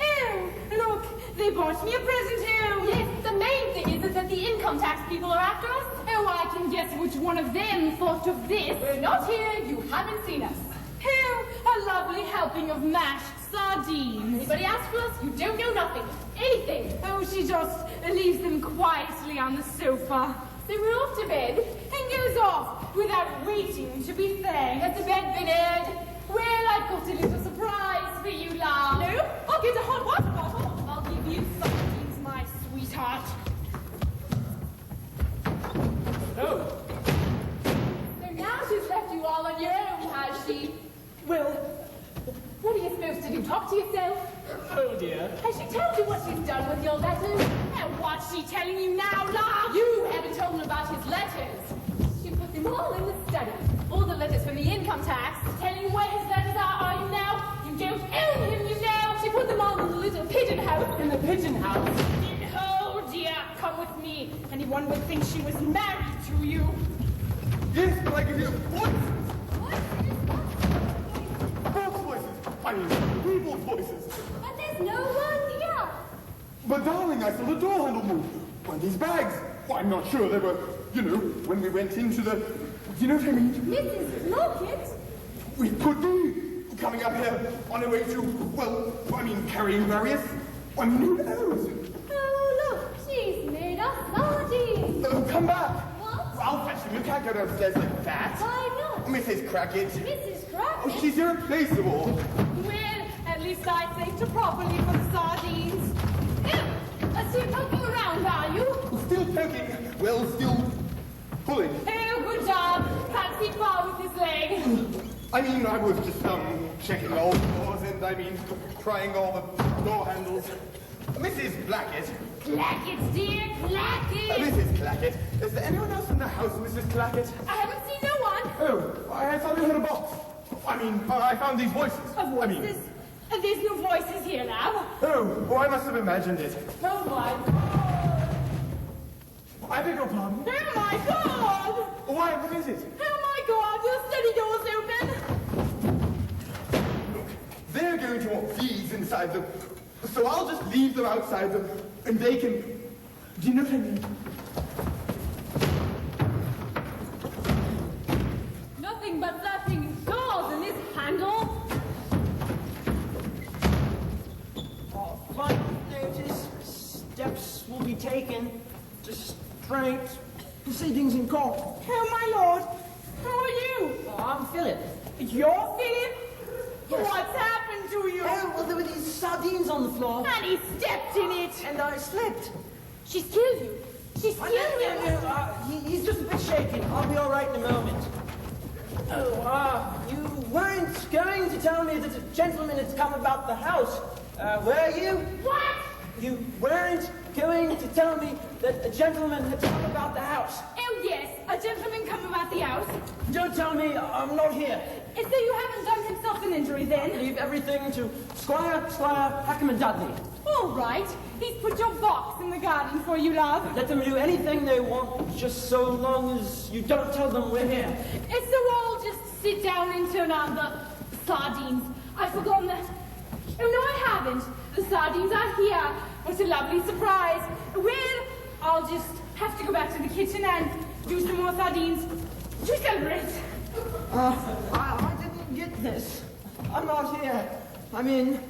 Oh, look, they bought me a present here. Yes, the main thing is that the income tax people are after us. Oh, I can guess which one of them thought of this. We're not here. You haven't seen us. Oh, a lovely helping of mashed sardines. Anybody asks for us, you don't know nothing. Anything. Oh, she just leaves them quietly on the sofa So we're off to bed. and goes off without waiting to be thanked. Has the bed been aired? Well, I've got a little surprise for you, love. No? I'll get a hot water bottle. I'll give you sardines, my sweetheart. Oh. So now she's left you all on your own, has she? Well, What are you supposed to do? Talk to yourself? oh dear. Has she told you what she's done with your letters? And what's she telling you now, love? You haven't told him about his letters. She put them all in the study. All the letters from the income tax. Telling you where his letters are you now? You don't own him, you know. She put them all in the little pigeon house. In the pigeon house. Oh, dear, come with me. Anyone would think she was married to you. Yes, but I can hear voices. What? Folks' voices. I mean, people's voices. But there's no one here. But darling, I saw the door handle move. Were these bags? Well, I'm not sure. They were when we went into the, you know what I mean? Mrs. Lockett? We could be coming up here on our way to, well, I mean, carrying various, I mean, who knows? Oh, look, she's made of sardines. Oh, come back. What? I'll fetch you. You can't go downstairs like that. Why not? Mrs. Crackit. Mrs. Crackit? Oh, she's irreplaceable. Well, at least I thanked her properly for the sardines. So you're poking around, are you? Still poking. Well, still pulling. Oh, good job. Can't see far with his leg. I mean, I was just, checking all the doors and, I mean, trying all the door handles. Mrs. Blackett. Clackett, dear, Clackett. Mrs. Clackett. Is there anyone else in the house, Mrs. Clackett? I haven't seen no one. Oh, I thought you had a box. I mean, I found these voices. Voices? There's no voices here, love. Oh, I must have imagined it. Oh, my God. I beg your pardon? Oh, my God. Why, what is it? Oh, my God. Your study door's open. Look, they're going to want these inside them. So I'll just leave them outside them, and they can... Do you know what I mean? Nothing but laughing doors in this handle. Final notice, steps will be taken to straight proceedings in court. Oh, my lord. Who are you? Oh, I'm Philip. You're Philip? Yes. What's happened to you? Oh, well, there were these sardines on the floor, And he stepped in it. and I slipped. She's killed you. She's killed you. He's just a bit shaken. I'll be all right in a moment. Oh, you weren't going to tell me that a gentleman had come about the house, were you? What? You weren't going to tell me that a gentleman had come about the house. Oh, yes. A gentleman come about the house. Don't tell me I'm not here. Is that you haven't done himself an injury, then? Leave everything to Squire, Hackham and Dudley. All right. He's put your box in the garden for you, love. Let them do anything they want, just so long as you don't tell them we're here. So I'll just sit down and turn on the sardines. I've forgotten that. Oh, no, I haven't. The sardines are here. What a lovely surprise. Well, I'll just have to go back to the kitchen and do some more sardines to celebrate. I didn't get this. I'm not here. I'm in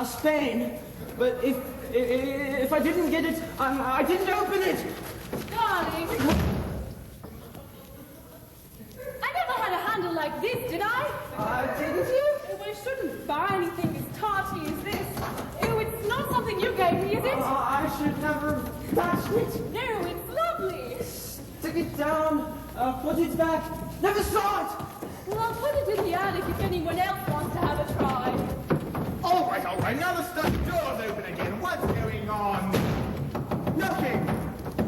Spain. But if I didn't get it, I didn't open it. Darling. I never had a handle like this, did I? Didn't you? Oh, I shouldn't buy anything as tarty as this. Oh, it's not something you gave me, is it? I should never touch it. No, it's lovely. Stick it down, put it back. Never saw it. Well, I'll put it in the attic if anyone else wants to have a try. All right. Now the study door's open again. What's going on? Knocking.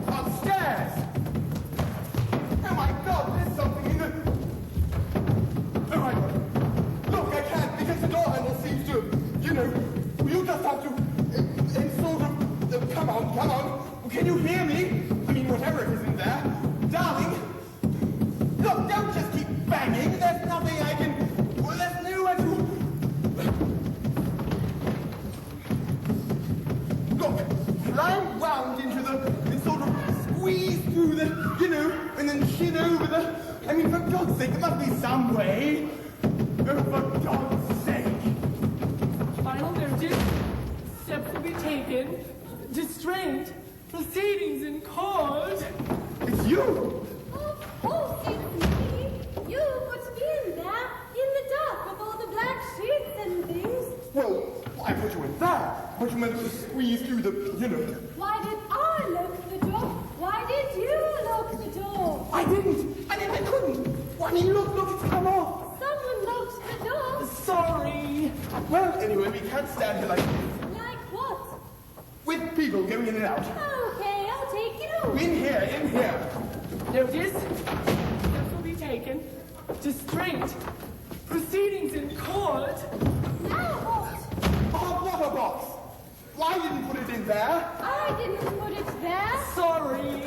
Upstairs. Oh, my God. There's something in the... Oh, my God. Look, I can't because the door handle seems to... You just have to... sort of... Come on. Can you hear me? I mean, whatever it is in there. Darling. Look, don't just keep banging. There's nothing I can... Well, there's nowhere to... Look, climb round into and sort of squeeze through the, and then shin over the... I mean, for God's sake, there must be some way. Oh, for God's sake. Final notice. Steps will be taken. Distraint. Proceedings in court. It's you. Of course it's me. You put me in there, in the dark, with all the black sheets and things. Well, I put you in there. But you meant to squeeze through the, Why did I lock the door? Why did you lock the door? I didn't. I couldn't. I mean, look, it's come off. Someone locked the door. Sorry. Well, anyway, we can't stand here like this. Like what? With people going in and out. Okay, I'll take you. In here. Notice. Steps will be taken. Distraint. Proceedings in court. Now what? A hot water box. Well, I didn't put it in there. I didn't put it there. Sorry.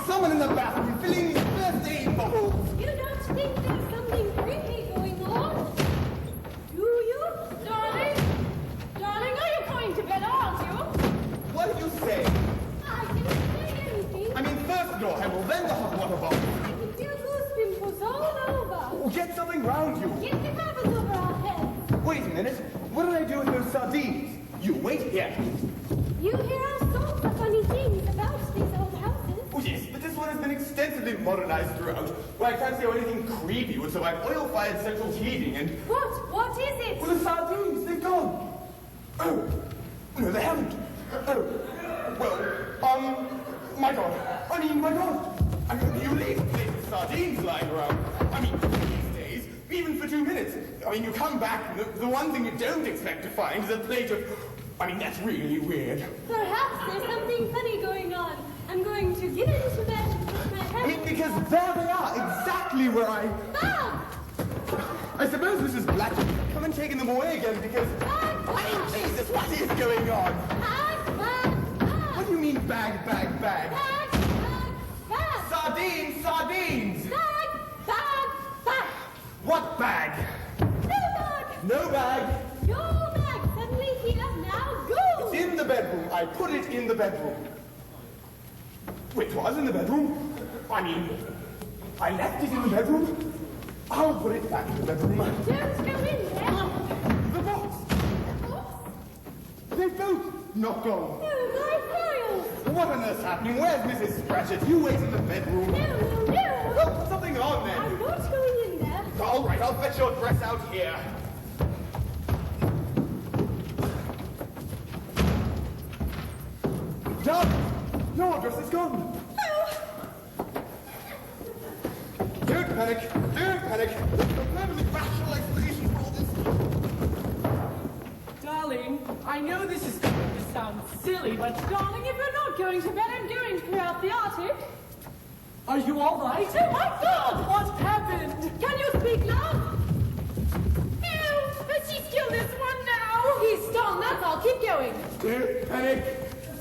Someone in the bathroom filling first aid bottles. You don't think there's something creepy going on? Do you? Darling, are you going to bed, aren't you? What did you say? I didn't say anything. I mean, first door handle, then the hot water found you. Get the covers over our heads. Wait a minute. What did I do with those sardines? You wait here. You hear all sorts of funny things about these old houses. Oh, yes, but this one has been extensively modernized throughout. Well, I can't see how anything creepy would survive oil-fired central heating and... What is it? Well, the sardines, they're gone. Oh, no, they haven't. Oh, well, my God. My God. I mean, you leave a plate of sardines lying around. I mean, these days, even for 2 minutes. I mean, you come back, and the one thing you don't expect to find is a plate of... I mean, that's really weird. Perhaps there's something funny going on. I'm going to get into bed and put my head... I mean, because there they are, exactly where I... Bob! I suppose Mrs. Black come and taken them away again because... Bag, I mean, Jesus, what is going on? bag, bag, bag. What do you mean bag, bag, bag? Bag, bag, bag. Sardines, sardines! Bag, bag, bag. What bag? No bag. No bag. Your bag suddenly here. Now go. It's in the bedroom. I put it in the bedroom. It was in the bedroom. I mean, I left it in the bedroom. I'll put it back in the bedroom. Don't go in there. The box. They've both not gone. No, my files. What on earth's happening? Where's Mrs. Scratchit? You wait in the bedroom. No. Well, put something on I'm then. not going in there. All right, I'll fetch your dress out here. Done. Your dress is gone. Don't panic. Don't panic. There's no rational explanation for all this. Darling, I know this is going to sound silly, but Darling, if you're not going to bed, I'm going to clear out the Arctic. are you all right? Oh my God! What happened? Can you speak loud? Ew! But she's killed this one now. He's stunned, that's all. Keep going. Don't panic.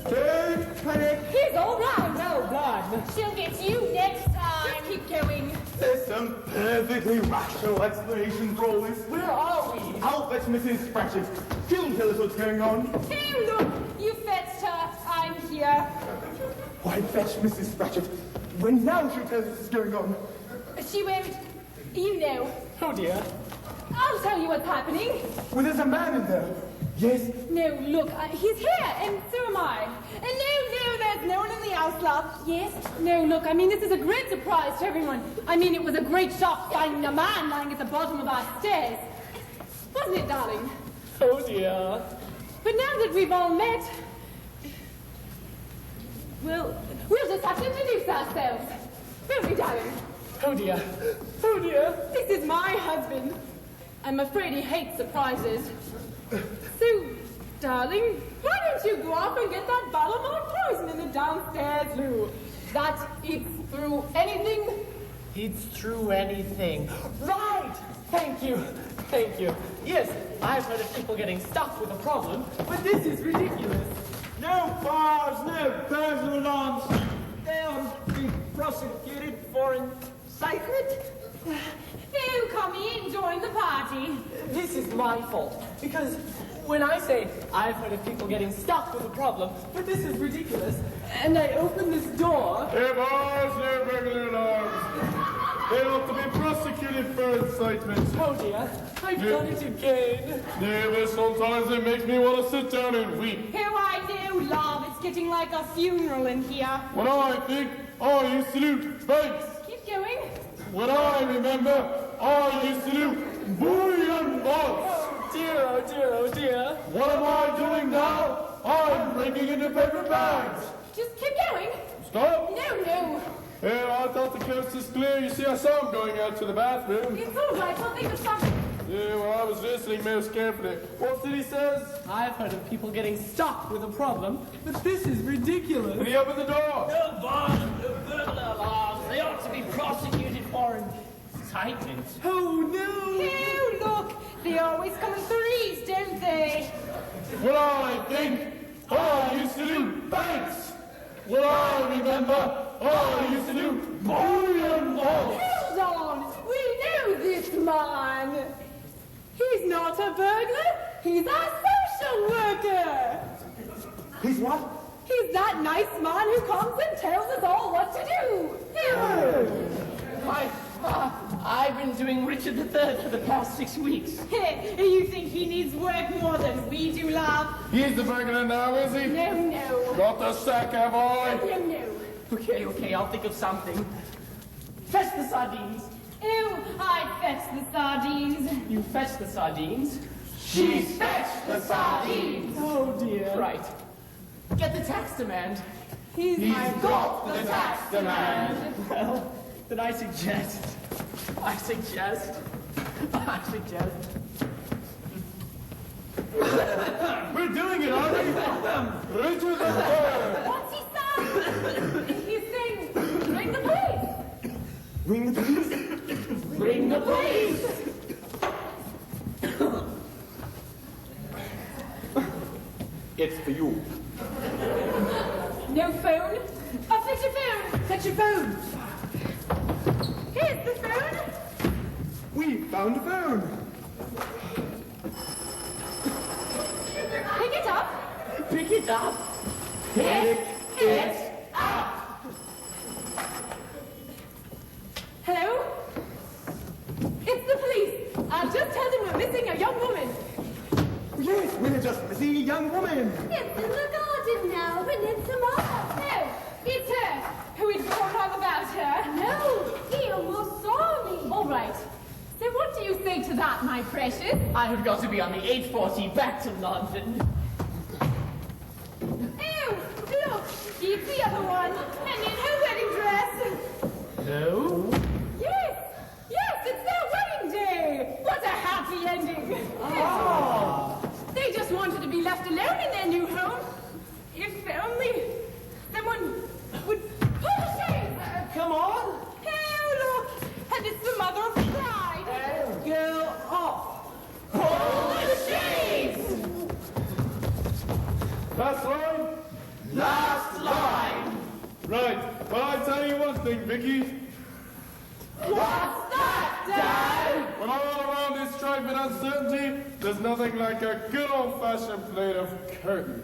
Don't panic. He's all right. Well done. She'll get you next time. Just keep going. There's some perfectly rational explanation for all this. Where are we? I'll fetch Mrs. Scratchit. She'll tell us what's going on. Hey, look! You fetched her. I'm here. Why fetch Mrs. Scratchit when now she'll tell us what's going on? She went... You know. Oh dear. I'll tell you what's happening. Well, there's a man in there. Yes. No, look, he's here, and so am I. And no, there's no one in the house, love. Yes? No, look, I mean, this is a great surprise to everyone. I mean, it was a great shock finding a man lying at the bottom of our stairs. Wasn't it, darling? Oh dear. But now that we've all met... Well, we'll just have to introduce ourselves. Won't we, darling? Oh dear. Oh dear. This is my husband. I'm afraid he hates surprises. So, darling, why don't you go off and get that bottle marked poison in the downstairs loo? That eats through anything. Eats through anything. Right! Thank you. Thank you. Yes, I've heard of people getting stuck with a problem, but this is ridiculous. No bars, no burglar alarms. They ought to be prosecuted for incitement. Do come in, join the party. This is my fault, because when I say I've heard of people getting stuck with a problem, but this is ridiculous, and I open this door... No bars, no burglar alarms. They ought to be prosecuted for incitement. Oh dear, I've done it again. Yeah, but sometimes it makes me want to sit down and weep. Oh, I do, love. It's getting like a funeral in here. When I think, I used to do banks. Keep going. When I remember, I used to do bullion vaults. Oh dear, oh dear, oh dear. What am I doing now? I'm breaking into paper bags. Just keep going. Stop. No. Yeah, I thought the coast was clear. You see, I saw him going out to the bathroom. It's all right. I'll think of something. Yeah, well, I was listening most carefully. What did he says? I've heard of people getting stuck with a problem, but this is ridiculous. Did he open the door? No bars, no burglar alarms. They ought to be prosecuted for incitement. Oh no! Oh, look. They always come in threes, don't they? When I think, I used to do banks. When I remember, I used to do bullion vaults. Hold on. We know this man. He's not a burglar. He's a social worker. He's what? He's that nice man who comes and tells us all what to do. I I've been doing Richard III for the past 6 weeks. You think he needs work more than we do, love? He's the burglar now, is he? No. Got the sack, have I? No. Okay, I'll think of something. Fetch the sardines. Ew, I fetch the sardines. You fetch the sardines. She's fetched the sardines. Oh dear. Right. Get the tax demand. He's got the tax demand. Well, then I suggest. We're doing it, aren't we? Richard III! What's he saying? He's saying, bring the police. Ring the police? Bring the police. It's for you. No phone? Oh, fetch your phone. Fetch your phone. Here's the phone. We found a phone. Pick it up. Pick it up. Pick it up. Hello? It's the police. I've just told them we're missing a young woman. Yes, we're just missing a young woman. It's in the garden now, and it's Samara. No, it's her. We'd thought all about her. No, he almost saw me. All right. So what do you say to that, my precious? I have got to be on the 8:40 back to London. Ew, look, it's the other one. And in her wedding dress. No? Yes, it's their wedding day. What a happy ending. They just wanted to be left alone in their new home. If only someone would pull the shades. Come on. Oh, look, and it's the mother of pride. Girl off. Pull the shades! Last line? Last line. Right, well, I tell you one thing, Vicky. What's that, Dad? When all around is strife and uncertainty, there's nothing like a good old-fashioned plate of curtain.